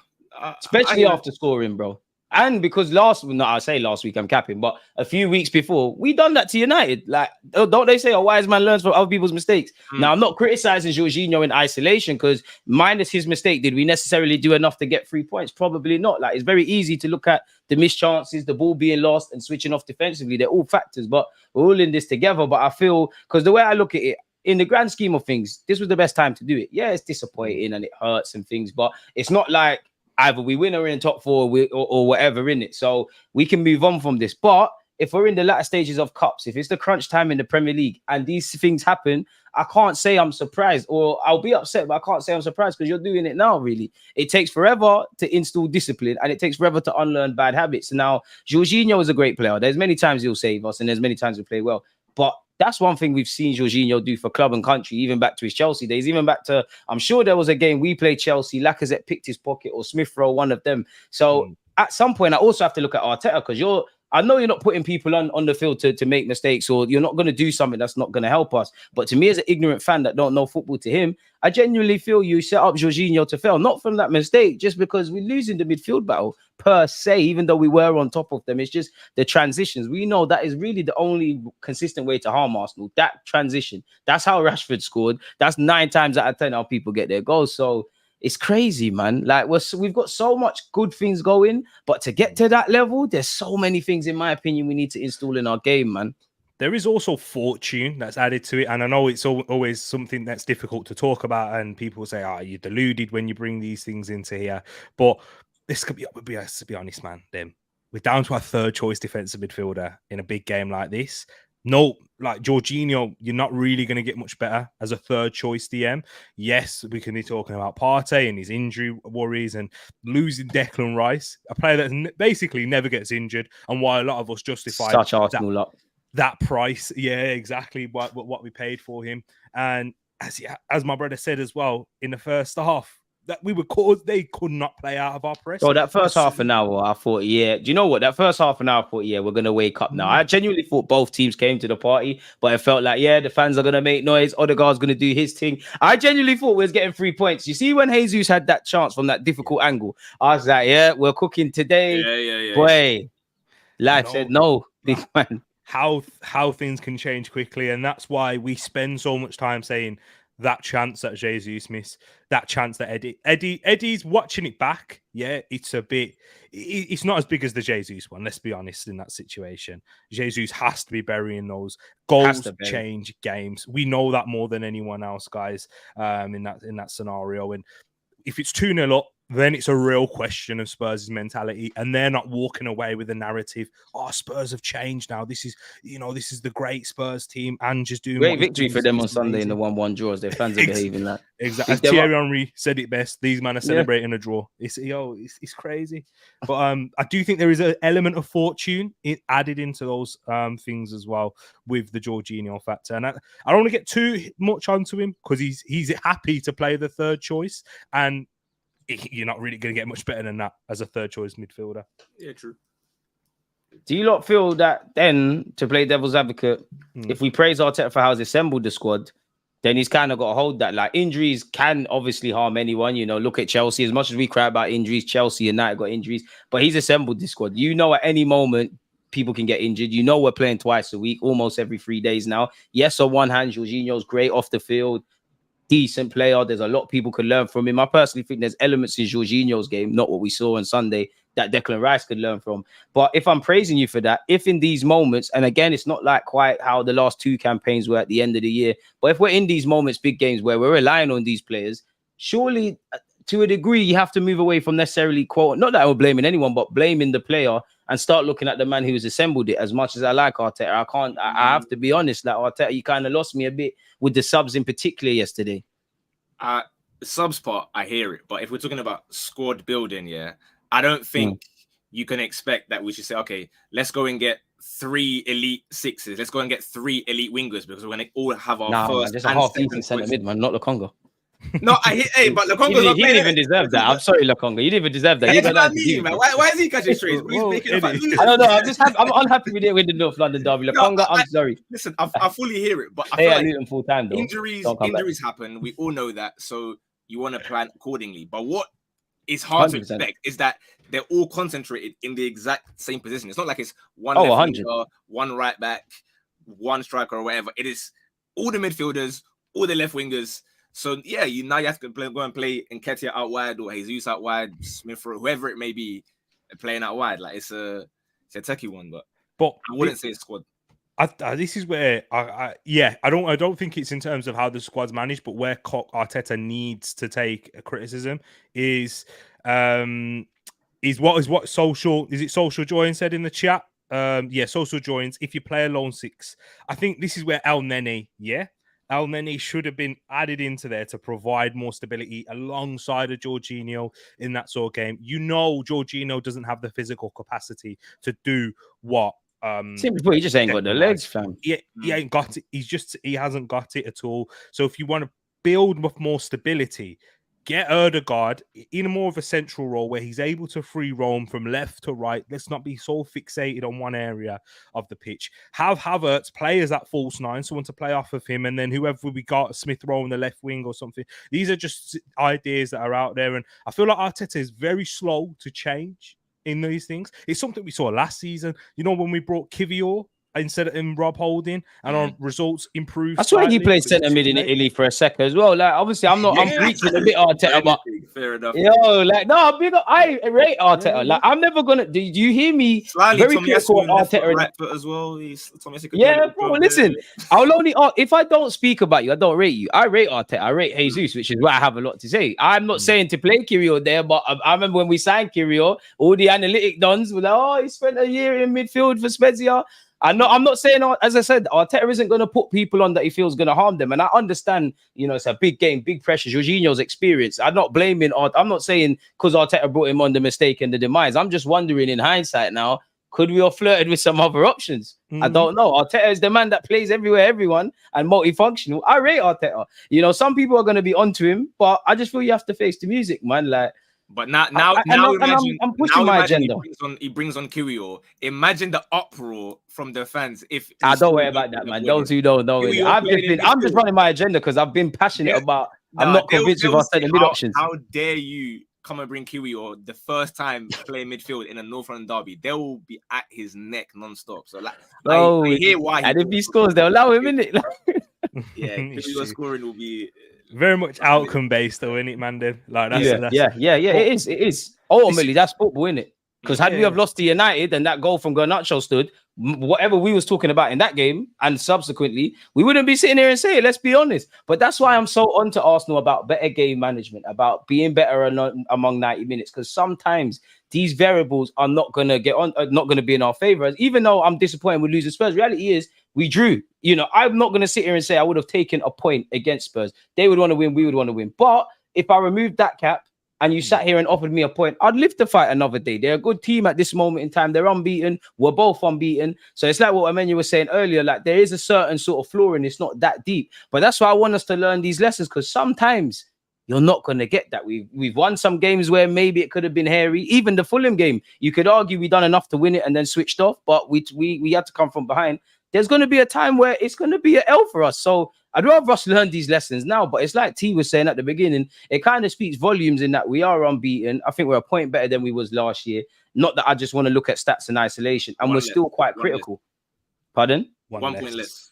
especially after scoring, bro. And because I say last week, I'm capping, but a few weeks before, we done that to United. Like, don't they say a wise man learns from other people's mistakes? Now, I'm not criticizing Jorginho in isolation because minus his mistake, did we necessarily do enough to get 3 points? Probably not. Like, it's very easy to look at the missed chances, the ball being lost and switching off defensively. They're all factors, but we're all in this together. But I feel, because the way I look at it, in the grand scheme of things, this was the best time to do it. Yeah, it's disappointing and it hurts and things, but it's not like either we win or we're in top four or whatever in it. So we can move on from this. But if we're in the latter stages of cups, if it's the crunch time in the Premier League and these things happen, I can't say I'm surprised, or I'll be upset, but I can't say I'm surprised because you're doing it now, really. It takes forever to install discipline and it takes forever to unlearn bad habits. Now, Jorginho is a great player. There's many times he'll save us and there's many times he'll play well. But that's one thing we've seen Jorginho do for club and country, even back to his Chelsea days, even back to, I'm sure there was a game we played Chelsea, Lacazette picked his pocket or Smith Rowe, one of them. So at some point, I also have to look at Arteta because I know you're not putting people on the field to make mistakes, or you're not going to do something that's not going to help us. But to me, as an ignorant fan that don't know football, to him, I genuinely feel you set up Jorginho to fail, not from that mistake, just because we're losing the midfield battle per se, even though we were on top of them. It's just the transitions. We know that is really the only consistent way to harm Arsenal. That transition. That's how Rashford scored. That's 9 times out of 10 how people get their goals. So it's crazy, man. Like we've got so much good things going, but to get to that level, there's so many things, in my opinion, we need to install in our game, man. There is also fortune that's added to it, and I know it's always something that's difficult to talk about, and people say, you're deluded when you bring these things into here. But this could be, let's be honest, man. We're down to our third choice defensive midfielder in a big game like this. No, like Jorginho, you're not really going to get much better as a third choice DM. Yes, we can be talking about Partey and his injury worries and losing Declan Rice, a player that basically never gets injured, and why a lot of us justify such Arsenal up. That price. Yeah, exactly what we paid for him. And as my brother said as well, in the first half, that they could not play out of our press. So that first half an hour, I thought, do you know what? That first half an hour, I thought, we're going to wake up now. I genuinely thought both teams came to the party, but it felt like, the fans are going to make noise. Odegaard's going to do his thing. I genuinely thought we was getting 3 points. You see, when Jesus had that chance from that difficult angle, I was like, we're cooking today. Yeah. Boy, life said no, big man. How things can change quickly, and that's why we spend so much time saying that chance that Jesus missed, that chance that Eddie's watching it back. Yeah, it's not as big as the Jesus one. Let's be honest. In that situation, Jesus has to be burying those goals. Change games. We know that more than anyone else, guys. In that scenario, and if it's 2-0 up, then it's a real question of Spurs' mentality, and they're not walking away with the narrative. Oh, Spurs have changed now. This is the great Spurs team, and just doing great victory for them on Sunday in amazing. the 1-1 draws. Their fans are behaving like exactly. As Thierry Henry said it best, these men are celebrating a draw. It's crazy, but I do think there is an element of fortune added into those things as well with the Jorginho factor. And I don't want to get too much onto him because he's happy to play the third choice, and you're not really going to get much better than that as a third choice midfielder. Yeah, true. Do you not feel that then, to play devil's advocate, if we praise Arteta for how he's assembled the squad, then he's kind of got to hold that? Like, injuries can obviously harm anyone. You know, look at Chelsea. As much as we cry about injuries, Chelsea United got injuries, but he's assembled this squad. You know, at any moment, people can get injured. You know, we're playing twice a week, almost every 3 days now. Yes, on one hand, Jorginho's great off the field, decent player. There's a lot people could learn from him. I personally think there's elements in Jorginho's game, not what we saw on Sunday, that Declan Rice could learn from. But if I'm praising you for that, if in these moments, and again, it's not like quite how the last two campaigns were at the end of the year, but if we're in these moments, big games where we're relying on these players, surely to a degree, you have to move away from necessarily quote, not that I'm blaming anyone, but blaming the player and start looking at the man who's assembled it. As much as I like Arteta, I have to be honest, like Arteta, you kind of lost me a bit with the subs in particular yesterday. The subs part, I hear it. But if we're talking about squad building, I don't think you can expect that we should say, okay, let's go and get 3 elite sixes. Let's go and get 3 elite wingers because we're going to all have our first. Just a half-decent centre mid, man, not Lukonga. No, but Lukonga's not. He didn't even deserve that. I'm sorry, Lukonga. You didn't even deserve that. That's what I mean, man. Why is he catching strays? I don't know. I'm unhappy with it with the North London derby. Lukonga, I'm sorry. Listen, I fully hear it, but I feel like full time, though. Injuries happen. We all know that, so you want to plan accordingly. But what is hard 100%. To expect is that they're all concentrated in the exact same position. It's not like it's one left winger, one right back, one striker or whatever. It is all the midfielders, all the left wingers. So you have to go and play Nketiah out wide or Jesus out wide, Smith or whoever it may be, playing out wide. Like it's a techie one, but I wouldn't say it's squad. This is where I don't think it's in terms of how the squad's managed, but where Arteta needs to take a criticism is what social join said in the chat. Social joins. If you play a lone six, I think this is where El Neni should have been added into there to provide more stability alongside of Jorginho in that sort of game. You know, Jorginho doesn't have the physical capacity to do what. Simply, he just ain't got the legs, fam. He ain't got it. He hasn't got it at all. So if you want to build with more stability, get Ødegaard in more of a central role where he's able to free roam from left to right. Let's not be so fixated on one area of the pitch. Have Havertz play as that false 9, someone to play off of him, and then whoever we got, Smith Rowe on the left wing or something. These are just ideas that are out there, and I feel like Arteta is very slow to change in these things. It's something we saw last season. You know, when we brought Kivior instead of him, Rob Holding, and our results improved. That's why he played centre mid in Italy for a second as well. Like, obviously, I'm preaching a bit Arteta, but fair enough. I rate Arteta. Like, I'm never gonna. Do you hear me? Slightly very critical of Arteta right foot as well. Bro. Listen, I'll only if I don't speak about you, I don't rate you. I rate Arteta. I rate Jesus, which is why I have a lot to say. I'm not saying to play Kiwior there, but I remember when we signed Kiwior, all the analytic dons were like, "Oh, he spent a year in midfield for Spezia." I'm not saying, as I said, Arteta isn't going to put people on that he feels going to harm them. And I understand, it's a big game, big pressure. Jorginho's experience. I'm not blaming I'm not saying because Arteta brought him on the mistake and the demise. I'm just wondering in hindsight now, could we have flirted with some other options? I don't know. Arteta is the man that plays everywhere, everyone, and multifunctional. I rate Arteta. Some people are going to be onto him, but I just feel you have to face the music, man. Like, but now imagine, I'm pushing my agenda. He brings on Kiwior. Imagine the uproar from the fans. If I don't worry about that, man. Those who don't know it. I'm just running my agenda because I've been passionate about. I'm not convinced if I said the mid options. How dare you come and bring Kiwior the first time playing midfield in a North London derby? They will be at his neck non-stop. So I hear why. And if he scores, they'll allow him, innit? Kiwior scoring will be. Very much outcome based, though, isn't it, man? Like It is. Ultimately, that's football, isn't it? Because had we have lost to United and that goal from Garnacho stood, whatever we was talking about in that game and subsequently, we wouldn't be sitting here and saying, let's be honest. But that's why I'm so onto Arsenal about better game management, about being better among 90 minutes, because sometimes these variables are not going to not going to be in our favor. Even though I'm disappointed with losing Spurs, reality is we drew. You know, I'm not going to sit here and say I would have taken a point against Spurs. They would want to win, we would want to win. But if I removed that cap, and you sat here and offered me a point, I'd live to fight another day. They're a good team at this moment in time. They're unbeaten. We're both unbeaten. So it's like what Emmanuel was saying earlier, like there is a certain sort of flaw and it's not that deep. But that's why I want us to learn these lessons, because sometimes you're not going to get that. We've won some games where maybe it could have been hairy. Even the Fulham game, you could argue we done enough to win it and then switched off, but we had to come from behind. There's going to be a time where it's going to be an L for us. So I'd rather us learn these lessons now. But it's like T was saying at the beginning, it kind of speaks volumes in that we are unbeaten. I think we're a point better than we was last year. Not that I just want to look at stats in isolation. And we're still quite critical. Pardon? 1 point less.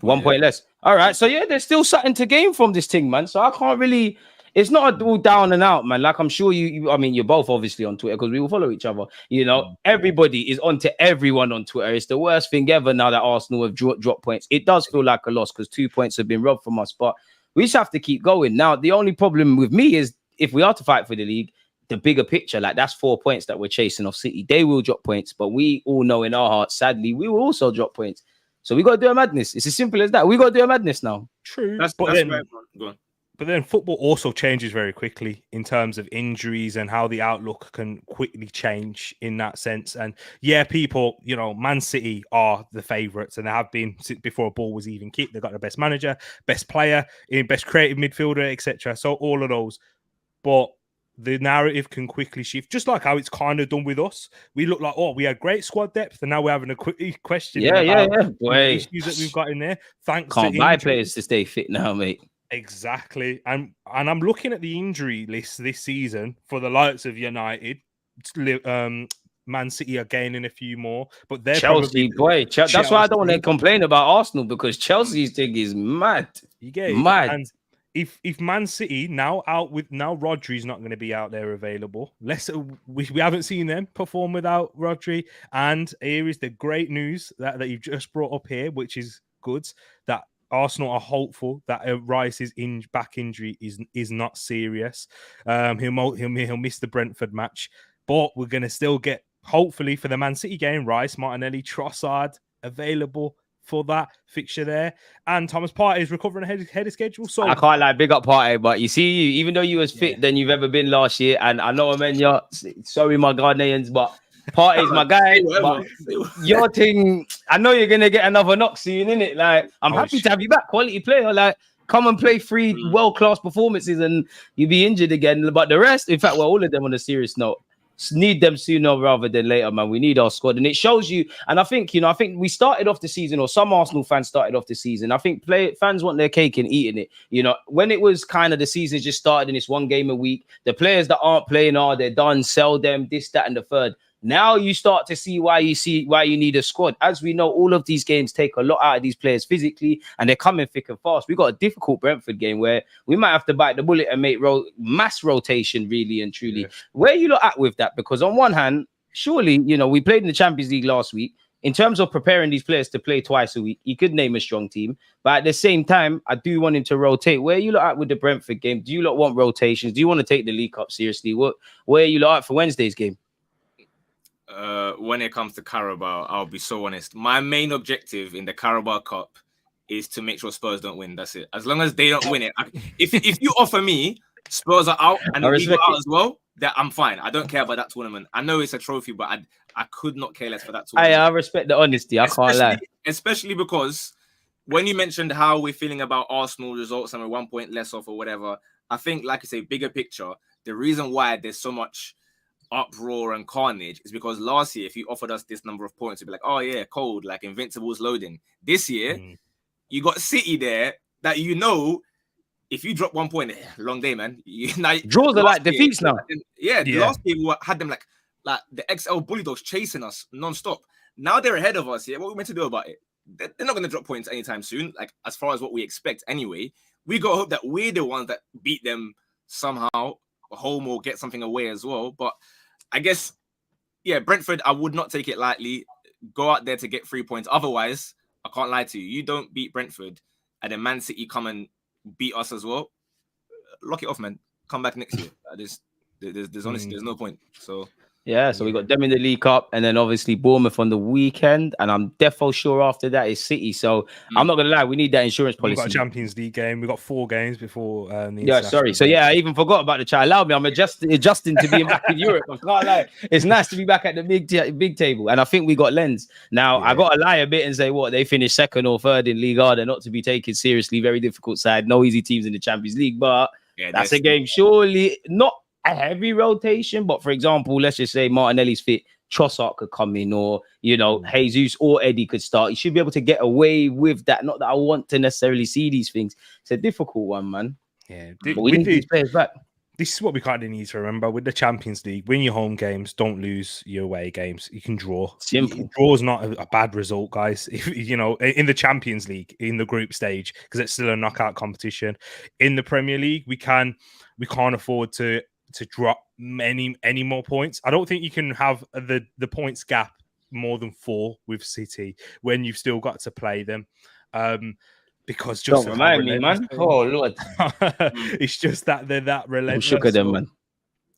1 point less. All right. So, yeah, there's still something to gain from this thing, man. So I can't really... It's not all down and out, man. Like, I'm sure I mean, you're both obviously on Twitter because we will follow each other. You know, everybody is onto everyone on Twitter. It's the worst thing ever now that Arsenal have dropped points. It does feel like a loss because 2 points have been robbed from us, but we just have to keep going. Now, the only problem with me is if we are to fight for the league, the bigger picture, like that's 4 points that we're chasing off City. They will drop points, but we all know in our hearts, sadly, we will also drop points. So we got to do a madness. It's as simple as that. We got to do a madness now. True. That's right. Go on. But then football also changes very quickly in terms of injuries and how the outlook can quickly change in that sense. And yeah, people, you know, Man City are the favourites and they have been before a ball was even kicked. They've got the best manager, best player, best creative midfielder, etc. So all of those. But the narrative can quickly shift, just like how it's kind of done with us. We look like, oh, we had great squad depth, and now we're having a quick question. Yeah. The issues that we've got in there. Can't buy players to stay fit now, mate. Exactly. And I'm looking at the injury list this season for the likes of United. Man City are gaining a few more, but they're Chelsea. That's why I don't want to complain about Arsenal, because Chelsea's thing is mad. You get it? Mad. And if Man City now Rodri's not going to be out there available. We haven't seen them perform without Rodri. And here is the great news that you've just brought up here, which is good, that Arsenal are hopeful that Rice's back injury is not serious. He'll miss the Brentford match, but we're going to still get, hopefully for the Man City game, Rice, Martinelli, Trossard available for that fixture there. And Thomas Partey is recovering ahead of schedule. So I can't like big up Partey, but you see, even though you was fit than you've ever been last year, and I know, man, sorry, my Ghanaians, but Partey's my guy. Your thing, I know you're gonna get another knock soon, innit? Like, I'm happy to have you back, quality player. Like, come and play 3 world-class performances, and you'll be injured again. But the rest, in fact, well, all of them on a serious note, need them sooner rather than later, man. We need our squad, and it shows you. And I think we started off the season, or some Arsenal fans started off the season. I think fans want their cake and eating it. You know, when it was kind of the season just started and it's 1 game a week, the players that aren't playing they're done. Sell them, this, that, and the third. Now you start to see why you need a squad. As we know, all of these games take a lot out of these players physically, and they're coming thick and fast. We got a difficult Brentford game where we might have to bite the bullet and make mass rotation, really and truly. Yeah. Where you lot at with that? Because on one hand, surely, you know, we played in the Champions League last week. In terms of preparing these players to play twice a week, you could name a strong team. But at the same time, I do want him to rotate. Where you lot at with the Brentford game? Do you lot want rotations? Do you want to take the League Cup seriously? Where you lot at for Wednesday's game? When it comes to Carabao, I'll be so honest. My main objective in the Carabao Cup is to make sure Spurs don't win. That's it. As long as they don't win it, if you offer me Spurs are out and the league are out as well, that I'm fine. I don't care about that tournament. I know it's a trophy, but I could not care less for that tournament. I respect the honesty. I can't lie. Especially because when you mentioned how we're feeling about Arsenal results and we're 1 point less off or whatever, I think, like I say, bigger picture, the reason why there's so much uproar and carnage is because last year, if you offered us this number of points, you'd be like, oh yeah, cold, like Invincible's loading. This year, you got City there that you know, if you drop 1 point, long day, man. Draws are like defeats now. Last year we had them like the XL Bully Dogs chasing us non-stop. Now they're ahead of us. Yeah, what are we meant to do about it? They're not going to drop points anytime soon, like as far as what we expect anyway. We got to hope that we're the ones that beat them somehow, home or get something away as well. But I guess, yeah, Brentford, I would not take it lightly. go out there to get 3 points. Otherwise, I can't lie to you. You don't beat Brentford, and then Man City come and beat us as well. Lock it off, man. Come back next year. There's honestly there's no point. So. Yeah, so we got them in the League Cup, and then obviously Bournemouth on the weekend, and I'm defo sure after that is City. So I'm not gonna lie, we need that insurance policy. We've got a Champions League game. We've got 4 games before. Sorry. So I even forgot about the chat. Allow me. I'm adjusting to being back in Europe. I can't lie. It's nice to be back at the big table, and I think we got Lens now. I got to lie a bit and say what they finished 2nd or 3rd in Liga. They're not to be taken seriously. Very difficult side. No easy teams in the Champions League, but that's a game. Surely not a heavy rotation, but for example, let's just say Martinelli's fit, Trossard could come in, or Jesus or Eddie could start. You should be able to get away with that. Not that I want to necessarily see these things. It's a difficult one, man. Yeah, but we need these players back. This is what we kind of need to remember with the Champions League: win your home games, don't lose your away games. You can draw. Simple. Draw is not a bad result, guys. If in the Champions League, in the group stage, because it's still a knockout competition. In the Premier League, we can't afford to drop any more points. I don't think you can have the points gap more than 4 with City when you've still got to play them. Because just don't remind me, man. Oh Lord, it's just that they're that relentless. I'm shook at them, man.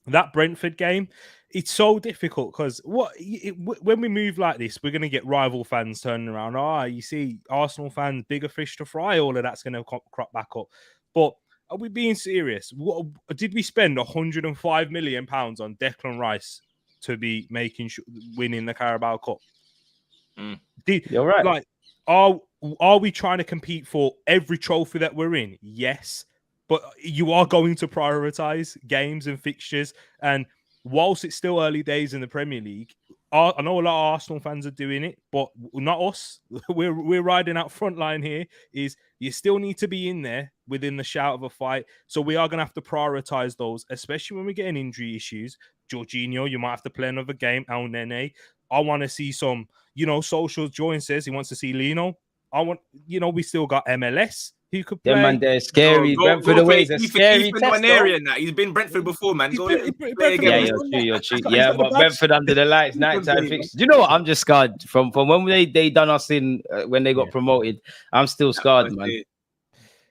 That Brentford game, it's so difficult because when we move like this, we're going to get rival fans turning around. You see, Arsenal fans, bigger fish to fry. All of that's going to crop back up, but. Are we being serious? What did we spend 105 million pounds on Declan Rice to be winning the Carabao Cup? You're right. Like, are we trying to compete for every trophy that we're in? Yes, but you are going to prioritize games and fixtures. And whilst it's still early days in the Premier League, I know a lot of Arsenal fans are doing it, but not us. We're riding out front line here. Is you still need to be in there within the shout of a fight. So we are going to have to prioritize those, especially when we're getting injury issues. Jorginho, you might have to play another game. El Nene. I want to see some, social. Join says he wants to see Lino. We still got MLS. Who could play? Yeah, man, they're scary. Brentford away is a scary test. He's been Brentford before, man. You're true. Yeah, but Brentford under the lights, nighttime fix. Do you know what? I'm just scarred from when they done us in when they got promoted. I'm still scarred, man.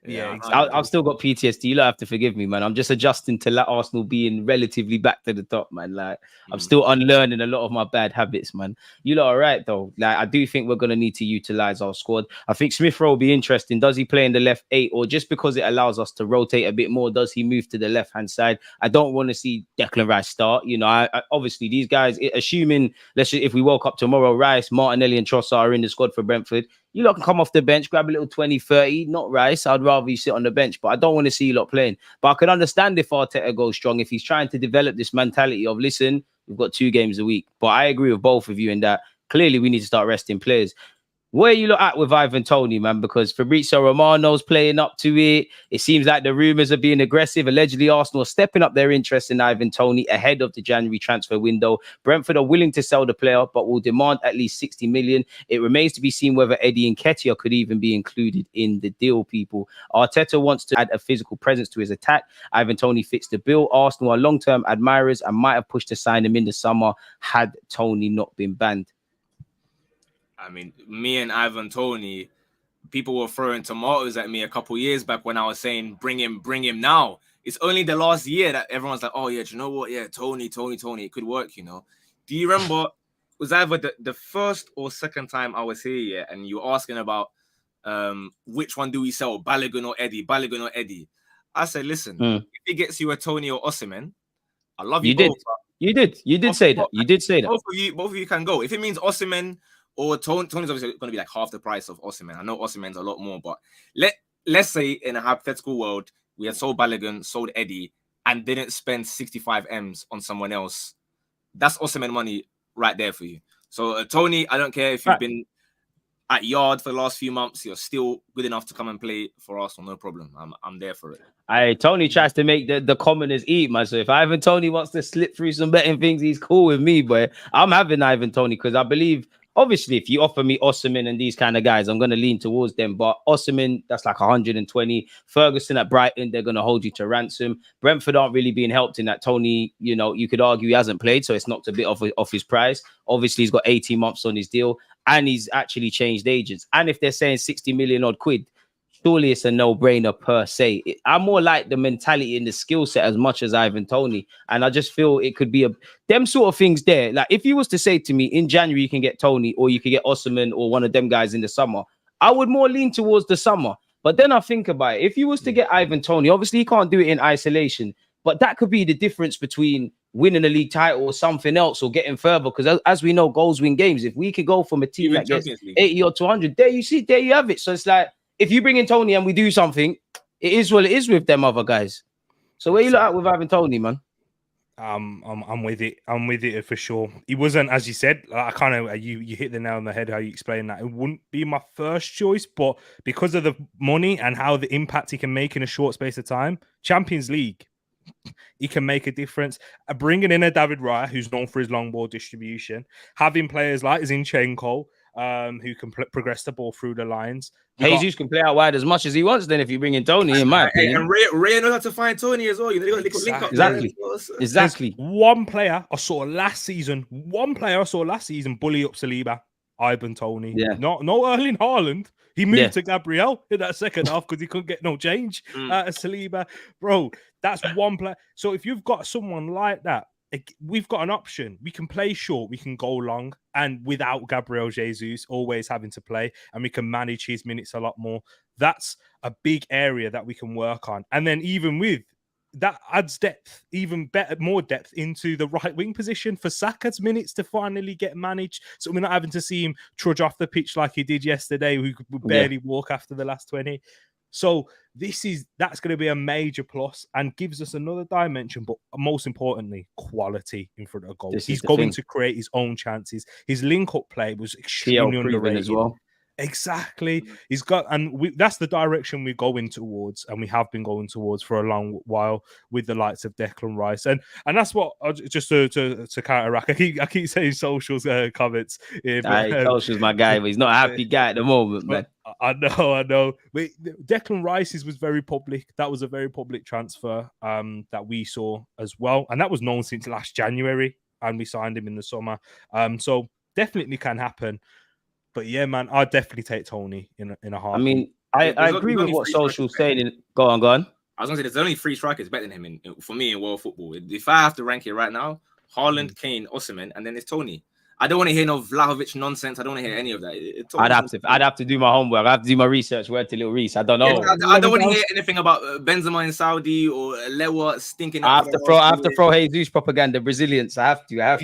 Yeah, I've still got PTSD. You don't have to forgive me, man. I'm just adjusting to Arsenal being relatively back to the top, man. Like I'm still unlearning a lot of my bad habits, man. You lot are right though. Like I do think we're gonna need to utilize our squad. I think Smith Rowe will be interesting. Does he play in the left 8, or just because it allows us to rotate a bit more, does he move to the left hand side? I don't want to see Declan Rice start. I obviously these guys, assuming if we woke up tomorrow, Rice, Martinelli, and Trossard are in the squad for Brentford. You lot can come off the bench, grab a little 20, 30, not Rice. I'd rather you sit on the bench, but I don't want to see you lot playing. But I can understand if Arteta goes strong, if he's trying to develop this mentality of, listen, we've got 2 games a week. But I agree with both of you in that clearly we need to start resting players. Where you look at with Ivan Toney, man, because Fabrizio Romano's playing up to it. It seems like the rumours are being aggressive. Allegedly, Arsenal are stepping up their interest in Ivan Toney ahead of the January transfer window. Brentford are willing to sell the player, but will demand at least 60 million. It remains to be seen whether Eddie Nketiah could even be included in the deal, people. Arteta wants to add a physical presence to his attack. Ivan Toney fits the bill. Arsenal are long-term admirers and might have pushed to sign him in the summer had Toney not been banned. I mean, me and Ivan Toney, people were throwing tomatoes at me a couple years back when I was saying, bring him now. It's only the last year that everyone's like, oh, yeah, do you know what? Yeah, Toney, it could work, Do you remember, it was either the first or second time I was here, yeah, and you were asking about which one do we sell, Balogun or Eddie? I said, listen, if it gets you a Toney or Osimhen, I love you both. You did say that. You did say that. Both of you can go. If it means Osimhen, or Tony's obviously going to be like half the price of Osimhen. I know Osimhen's a lot more, but let's say in a hypothetical world, we had sold Balogun, sold Eddie, and didn't spend 65 M's on someone else. That's Osimhen money right there for you. So Toney, I don't care if you've been at yard for the last few months, you're still good enough to come and play for Arsenal. No problem. I'm there for it. Toney tries to make the commoners eat, man. So if Ivan Toney wants to slip through some betting things, he's cool with me, but I'm having Ivan Toney because I believe Obviously, if you offer me Osimhen and these kind of guys, I'm going to lean towards them. But Osimhen, that's like 120. Ferguson at Brighton, they're going to hold you to ransom. Brentford aren't really being helped in that. Tony, you know, you could argue he hasn't played, so it's knocked a bit off his price. Obviously, he's got 18 months on his deal, and he's actually changed agents. And if they're saying 60 million odd quid, surely it's a no-brainer per se. I'm more like the mentality and the skill set as much as Ivan Toney. And I just feel it could be them sort of things there. Like if you was to say to me in January, you can get Toney or you could get Osimhen or one of them guys in the summer, I would more lean towards the summer. But then I think about it. If you was to get Ivan Toney, obviously he can't do it in isolation, but that could be the difference between winning a league title or something else or getting further. Because as we know, goals win games. If we could go from a team that gets 80 or 200, there you have it. So it's like, if you bring in Toney and we do something, it is what it is with them other guys. So where you look at with having Toney, man? I'm with it. I'm with it for sure. He wasn't, as you said, I kind of you hit the nail on the head how you explain that. It wouldn't be my first choice, but because of the money and how the impact he can make in a short space of time, Champions League, he can make a difference. Bringing in a David Raya, who's known for his long ball distribution, having players like Zinchenko, who can progress the ball through the lines. Jesus can play out wide as much as he wants. Then, if you bring in Toney, in my opinion, and Raya knows how to find Toney as well. You know, exactly. One player I saw last season bully up Saliba, Ivan Toney. Yeah, no Erling Haaland. He moved to Gabriel in that second half because he couldn't get no change out of Saliba, bro. That's one player. So if you've got someone like that, we've got an option. We can play short, we can go long, and without Gabriel Jesus always having to play, and we can manage his minutes a lot more. That's a big area that we can work on. And then even with that adds depth, even better, more depth into the right wing position for Saka's minutes to finally get managed. So we're not having to see him trudge off the pitch like he did yesterday, who could barely walk after the last 20. So that's going to be a major plus and gives us another dimension, but most importantly, quality in front of goals. He's going to create his own chances. His link-up play was extremely underrated as well. Exactly. He's got, and that's the direction we're going towards, and we have been going towards for a long while with the likes of Declan Rice, and that's what just to counteract. I keep saying socials comments. Socials, my guy, but he's not a happy guy at the moment, man. I know. But Declan Rice's was very public. That was a very public transfer that we saw as well, and that was known since last January, and we signed him in the summer. So definitely can happen. But yeah, man, I'd definitely take Toney in a heartbeat. I mean, I agree with what Social's saying. Go on. I was going to say, there's only 3 strikers better than him for me in world football. If I have to rank it right now, Haaland, Kane, Osimhen, and then it's Toney. I don't want to hear no Vlahovic nonsense. I don't want to hear any of that. I'd have to do my homework. I have to do my research. Word to little Reese. I don't know. I don't want to hear anything about Benzema in Saudi or Lewa stinking. I have to throw Jesus propaganda. Brazilians. I have to.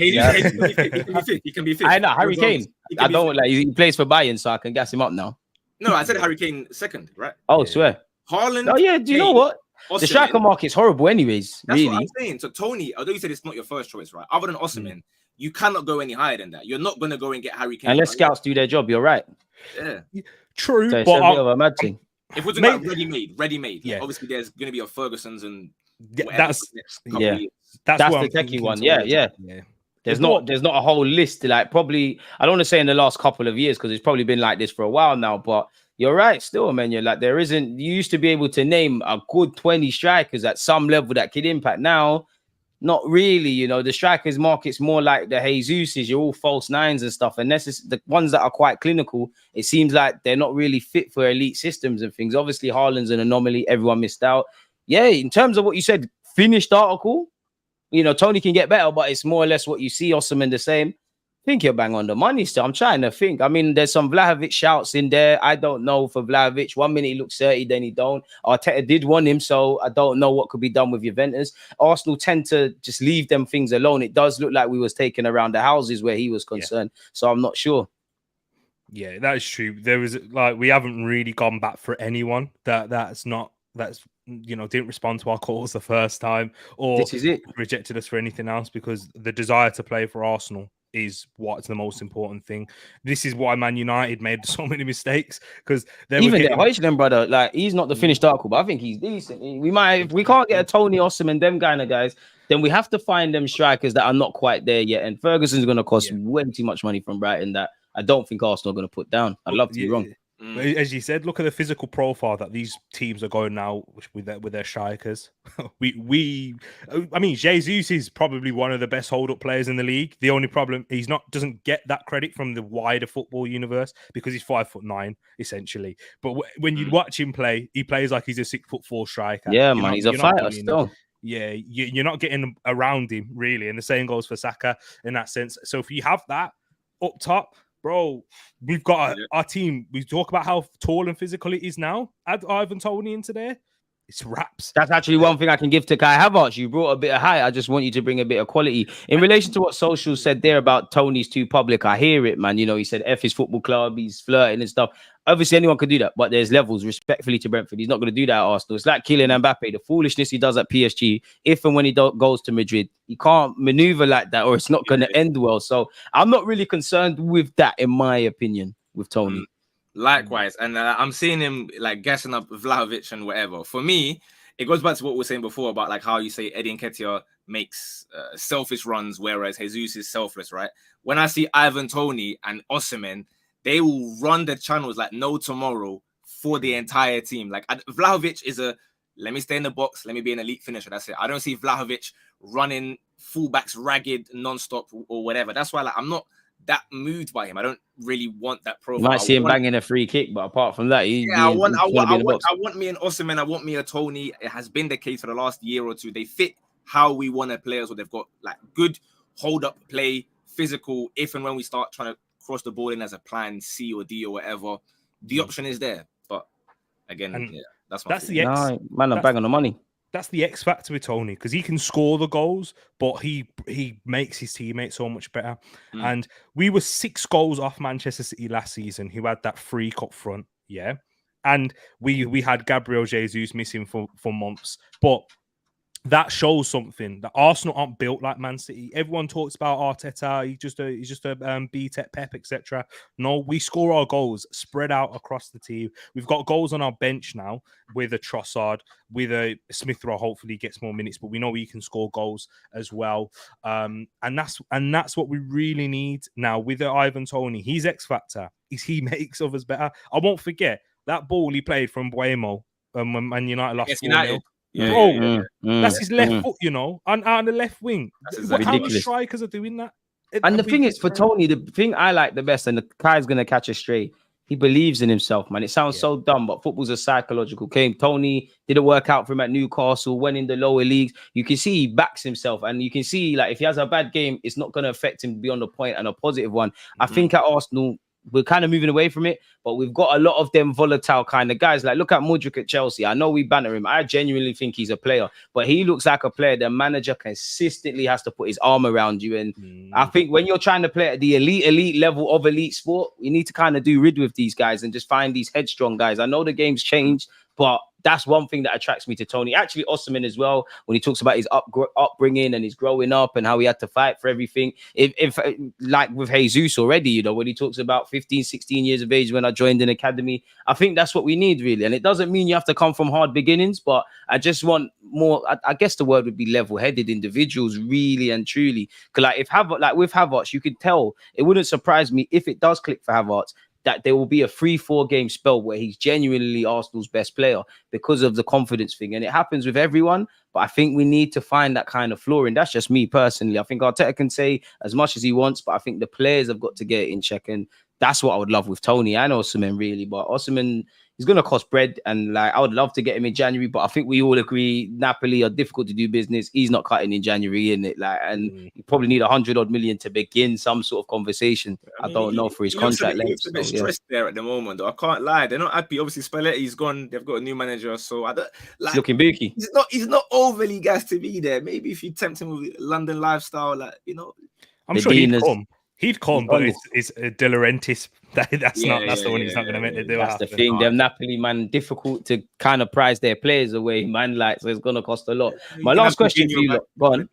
He can be fit. I know Harry Kane. I don't like. He plays for Bayern, so I can gas him up now. No, I said Harry Kane second, right? Oh, swear. Haaland. Oh yeah. Do you know what? Osimhen. The striker market's horrible, anyways. That's really. what I'm saying. So Toney, although you said it's not your first choice, right? Other than Osimhen. You cannot go any higher than that. You're not going to go and get Harry Kane. Unless scouts do their job, you're right. Yeah. True. So but a mad thing. If we're talking about ready-made. Yeah. Obviously, there's going to be a Ferguson's and that's the techie one. Yeah. There's not a whole list. Like probably, I don't want to say in the last couple of years because it's probably been like this for a while now. But you're right, still, man. You're like there isn't. You used to be able to name a good 20 strikers at some level that could impact. Now. Not really, you know, the strikers market's more like the Jesuses, you're all false nines and stuff. And this is the ones that are quite clinical. It seems like they're not really fit for elite systems and things. Obviously, Haaland's an anomaly. Everyone missed out. Yeah, in terms of what you said, finished article, you know, Toney can get better, but it's more or less what you see. Osimhen the same. I think you're bang on the money still. I'm trying to think. I mean, there's some Vlahovic shouts in there. I don't know for Vlahovic. 1 minute he looks 30, then he don't. Arteta did want him, so I don't know what could be done with Juventus. Arsenal tend to just leave them things alone. It does look like we was taking around the houses where he was concerned, so I'm not sure. Yeah, that is true. There was we haven't really gone back for anyone that's didn't respond to our calls the first time or this is it. Rejected us for anything else because the desire to play for Arsenal is what's the most important thing. This is why Man United made so many mistakes because even the Hoyland brother, like he's not the finished article, but I think he's decent. We might, if we can't get a Toney, Osimhen, them kind of guys, then we have to find them strikers that are not quite there yet. And Ferguson's going to cost way too much money from Brighton that I don't think Arsenal are going to put down. I'd love to be wrong. As you said, look at the physical profile that these teams are going now with their strikers. I mean, Jesus is probably one of the best hold-up players in the league. The only problem, doesn't get that credit from the wider football universe because he's 5'9", essentially. But when you watch him play, he plays like he's a 6'4" striker. Yeah, man, he's a fighter still. Yeah, you're not getting around him really, and the same goes for Saka in that sense. So if you have that up top, bro, we've got our team. We talk about how tall and physical it is now. Add Ivan Toney into there. It's wraps. That's actually one thing I can give to Kai Havertz. You brought a bit of height. I just want you to bring a bit of quality. In relation to what Social said there about Tony's too public, I hear it, man. You know, he said F his football club, he's flirting and stuff. Obviously, anyone could do that, but there's levels, respectfully to Brentford. He's not going to do that at Arsenal. It's like Kylian Mbappe, the foolishness he does at PSG. If and when he goes to Madrid, he can't maneuver like that or it's not going to end well. So I'm not really concerned with that, in my opinion, with Tony. Likewise, and I'm seeing him like gassing up Vlahovic and whatever. For me, it goes back to what we were saying before about like how you say Eddie Nketiah makes selfish runs, whereas Jesus is selfless, right? When I see Ivan Toney and Osimhen, they will run the channels like no tomorrow for the entire team. Like Vlahovic is let me stay in the box, let me be an elite finisher. That's it. I don't see Vlahovic running fullbacks ragged non-stop or whatever. That's why I'm not that moved by him. I don't really want that profile. You might see him banging a free kick, but apart from that, I want me an Osimhen, I want me a Toney. It has been the case for the last year or two. They fit how we want to play as well. They've got like good hold-up play, physical. If and when we start trying to cross the ball in as a plan C or D or whatever, the option is there. But again, that's man, I'm banging on the money. That's the X factor with Toney because he can score the goals, but he makes his teammates so much better. And we were 6 goals off Manchester City last season, who had that freak up front, and we had Gabriel Jesus missing for months, but that shows something that Arsenal aren't built like Man City. Everyone talks about Arteta. He's just a B-Tech Pep, etc. No, we score our goals spread out across the team. We've got goals on our bench now with a Trossard, with a Smith Rowe. Hopefully, gets more minutes, but we know he can score goals as well. And that's what we really need now with Ivan Toney. His X factor is he makes others better. I won't forget that ball he played from Buemo when Man United lost 4-0. That's his left foot, you know, on the left wing. How many strikers are doing that? And the thing is, for Toney, the thing I like the best, and the guy's going to catch a stray, he believes in himself, man. It sounds so dumb, but football's a psychological game. Toney didn't work out for him at Newcastle, went in the lower leagues. You can see he backs himself, and you can see, like, if he has a bad game, it's not going to affect him beyond the point and a positive one. I think at Arsenal, we're kind of moving away from it, but we've got a lot of them volatile kind of guys. Like, look at Mudryk at Chelsea. I know we banter him. I genuinely think he's a player, but he looks like a player the manager consistently has to put his arm around you. And I think when you're trying to play at the elite level of elite sport, you need to kind of do rid with these guys and just find these headstrong guys. I know the game's changed, but that's one thing that attracts me to Toney. Actually, Osimhen as well, when he talks about his upbringing and his growing up and how he had to fight for everything. If like with Jesus already, you know, when he talks about 15, 16 years of age when I joined an academy, I think that's what we need, really. And it doesn't mean you have to come from hard beginnings, but I just want more, I guess the word would be level-headed individuals, really and truly. Because with Havertz, you could tell, it wouldn't surprise me if it does click for Havertz, that there will be a 3-4 game spell where he's genuinely Arsenal's best player because of the confidence thing. And it happens with everyone, but I think we need to find that kind of flooring. That's just me personally. I think Arteta can say as much as he wants, but I think the players have got to get it in check. And that's what I would love with Toney and Osimhen, really. But Osimhen, he's going to cost bread. And like, I would love to get him in January, but I think we all agree Napoli are difficult to do business. He's not cutting in January, isn't it? Like, and you probably need 100-odd million to begin some sort of conversation. I don't know for his contract length. He's a bit stressed there at the moment, though. I can't lie. They're not happy. Obviously, Spalletti's gone. They've got a new manager. So I don't like. He's looking booky. He's not overly gassed to be there. Maybe if you tempt him with London lifestyle, like, you know. I'm sure he'd come, but it's De Laurentiis. That's the one he's not going to make it do. That's the thing. Them Napoli, man, difficult to kind of price their players away, man. Like, so it's going to cost a lot. My last question for you, go on.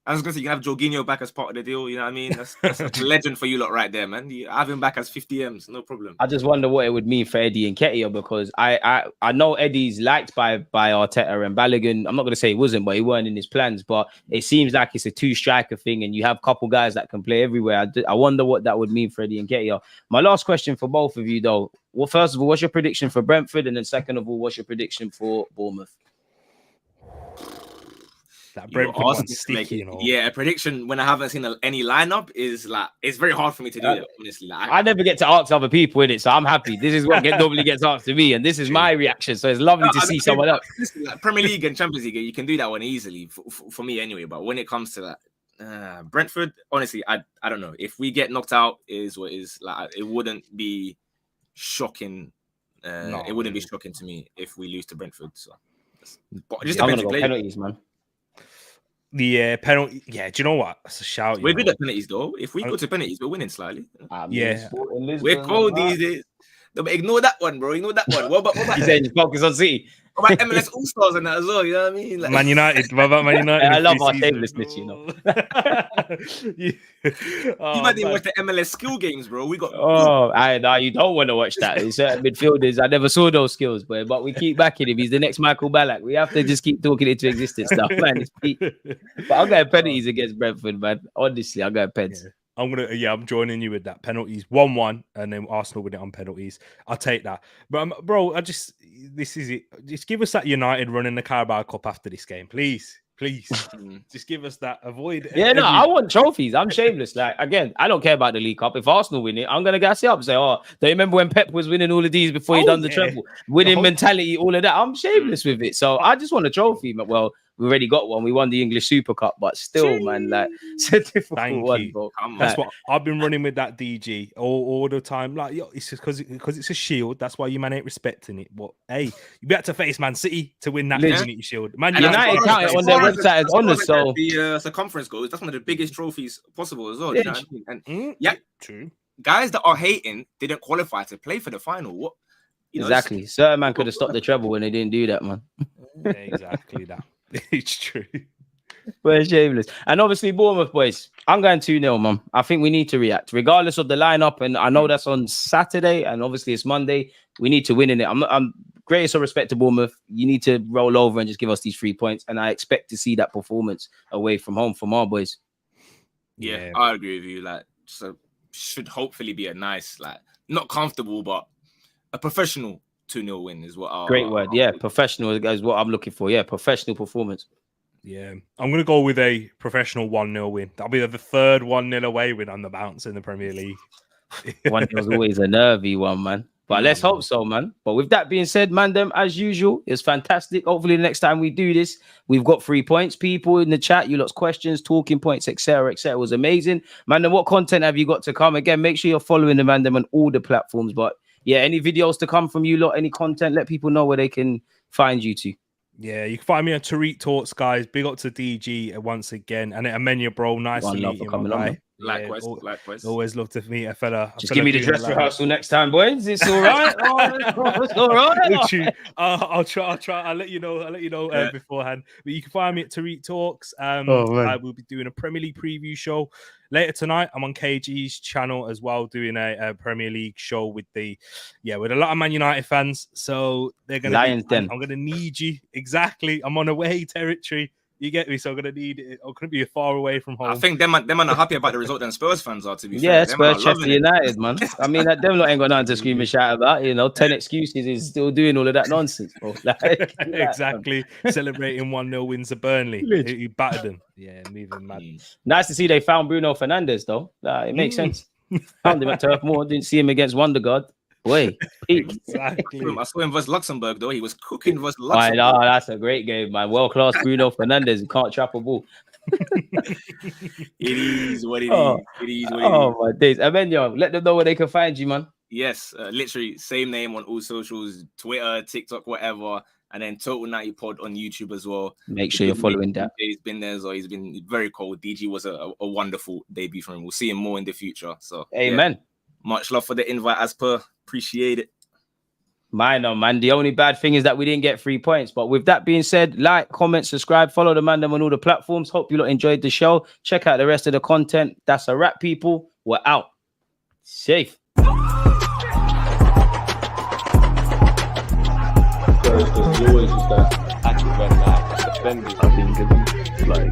I was gonna say you can have Jorginho back as part of the deal. You know what I mean? That's a legend for you lot right there, man. You have him back as 50 M's, no problem. I just wonder what it would mean for Eddie and Ketia, because I know Eddie's liked by Arteta and Balogun. I'm not gonna say he wasn't, but he weren't in his plans. But it seems like it's a 2-striker thing, and you have a couple guys that can play everywhere. I wonder what that would mean for Eddie and Ketia. My last question for both of you, though. Well, first of all, what's your prediction for Brentford, and then second of all, what's your prediction for Bournemouth? That Brentford one's sticky, Yeah, a prediction when I haven't seen any lineup is like, it's very hard for me to do that, honestly. Like, I never get to ask other people in it, so I'm happy. This is what normally gets asked to me, and this is my reaction. So it's lovely to see someone else. Listen, like Premier League and Champions League, you can do that one easily for me anyway. But when it comes to that, Brentford, honestly, I don't know. If we get knocked out, is what is like. It wouldn't be shocking. It wouldn't be shocking to me if we lose to Brentford. So just I'm gonna go penalties, man. The penalty, yeah. Do you know what? That's a shout. We're good at penalties, though. If we go to penalties, we're winning slightly. Yeah, we're cold these days. No, but ignore that one, bro. Ignore that one. What about He's saying focus on City. What about MLS All Stars and that as well? You know what I mean? Like, Man United. What about Man United? I love our shamelessness, you know. You might didn't watch the MLS skill games, bro. We got. You don't want to watch that. It's certain midfielders. I never saw those skills, but we keep backing him. He's the next Michael Ballack. We have to just keep talking into existence now, man. It's peak. But I'm going penalties against Brentford, man. Honestly, I'm going pens. Yeah. I'm joining you with that. Penalties 1-1, and then Arsenal win it on penalties. I'll take that. But bro, this is it. Just give us that United running the Carabao Cup after this game, please. Just give us that. Avoid. I want trophies. I'm shameless. Like, again, I don't care about the League Cup. If Arsenal win it, I'm gonna gas it up and say, don't you remember when Pep was winning all of these before he done the treble? Winning mentality, all of that. I'm shameless with it. So I just want a trophy. Well, we already got one. We won the English Super Cup, but still, man, like, it's a difficult one, bro. That's what I've been running with that DG all the time. Like, it's just because it's a shield. That's why you man ain't respecting it. But hey, you had to face Man City to win that Community Shield. Man United counted on their website as honors. So the circumference goals. That's one of the biggest trophies possible as well. Yeah, you know what I mean? And true. Guys that are hating didn't qualify to play for the final. What? Exactly. Certain man could have stopped the treble when they didn't do that, man. Yeah, exactly that. It's true. We're shameless. And obviously, Bournemouth boys, I'm going 2-0, man. I think we need to react, regardless of the lineup. And I know that's on Saturday, and obviously it's Monday. We need to win in it. I'm greatest of respect to Bournemouth. You need to roll over and just give us these 3 points. And I expect to see that performance away from home from our boys. Yeah, I agree with you. Like, so should hopefully be a nice, like, not comfortable, but a professional 2-0 win is what great word. Yeah, professional is what I'm looking for. Yeah, professional performance. Yeah, I'm going to go with a professional 1-0 win. That'll be the third 1-0 away win on the bounce in the Premier League. 1-0 is always a nervy one, man. But let's hope so, man. But with that being said, man, as usual, it's fantastic. Hopefully the next time we do this, we've got 3 points. People in the chat, you lot's questions, talking points, etc., etc. was amazing. Man, what content have you got to come? Again, make sure you're following the man on all the platforms. But yeah, any videos to come from you lot, any content, let people know where they can find you to. Yeah, you can find me on Tariq Talks, guys. Big up to DG once again. And Amenya, bro. Nice to meet you, my guy. Likewise, likewise. Always love to meet a fella. Just give me the dress rehearsal next time, boys. It's all right. It's all right. I'll try. I'll let you know beforehand. But you can find me at Tariq Talks. I will be doing a Premier League preview show later tonight. I'm on KG's channel as well, doing a Premier League show with a lot of Man United fans. So they're gonna Lions Den. I'm gonna need you. Exactly. I'm on away territory. You get me? So I'm going to need it. I'm going to be far away from home. I think them are happy about the result than Spurs fans are, to be fair. Yeah, Spurs, Chester United, man. I mean, them lot ain't got nothing to scream and shout about. 10 excuses is still doing all of that nonsense. Like, exactly. Celebrating 1-0 wins at Burnley. He battered them. Yeah, moving mad. Nice to see they found Bruno Fernandes, though. It makes sense. Found him at Turf Moor. Didn't see him against Wonderguard. Boy, exactly. I saw him versus Luxembourg, though. He was cooking versus Luxembourg. I know, that's a great game, man. World class Bruno Fernandes. He can't trap a ball. It is what it is. It is what it is. Oh, my days. Amenya, let them know where they can find you, man. Yes, literally same name on all socials, Twitter, TikTok, whatever. And then Total 90 Pod on YouTube as well. Make sure you're following that. He's been there, so he's been very cold. DG was a wonderful debut for him. We'll see him more in the future. So, amen. Yeah. Much love for the invite as per. Appreciate it. Minor, man. The only bad thing is that we didn't get 3 points. But with that being said, like, comment, subscribe, follow the man on all the platforms. Hope you lot enjoyed the show. Check out the rest of the content. That's a wrap, people. We're out. Safe. There's always just that actual red flag defending. I think it's like.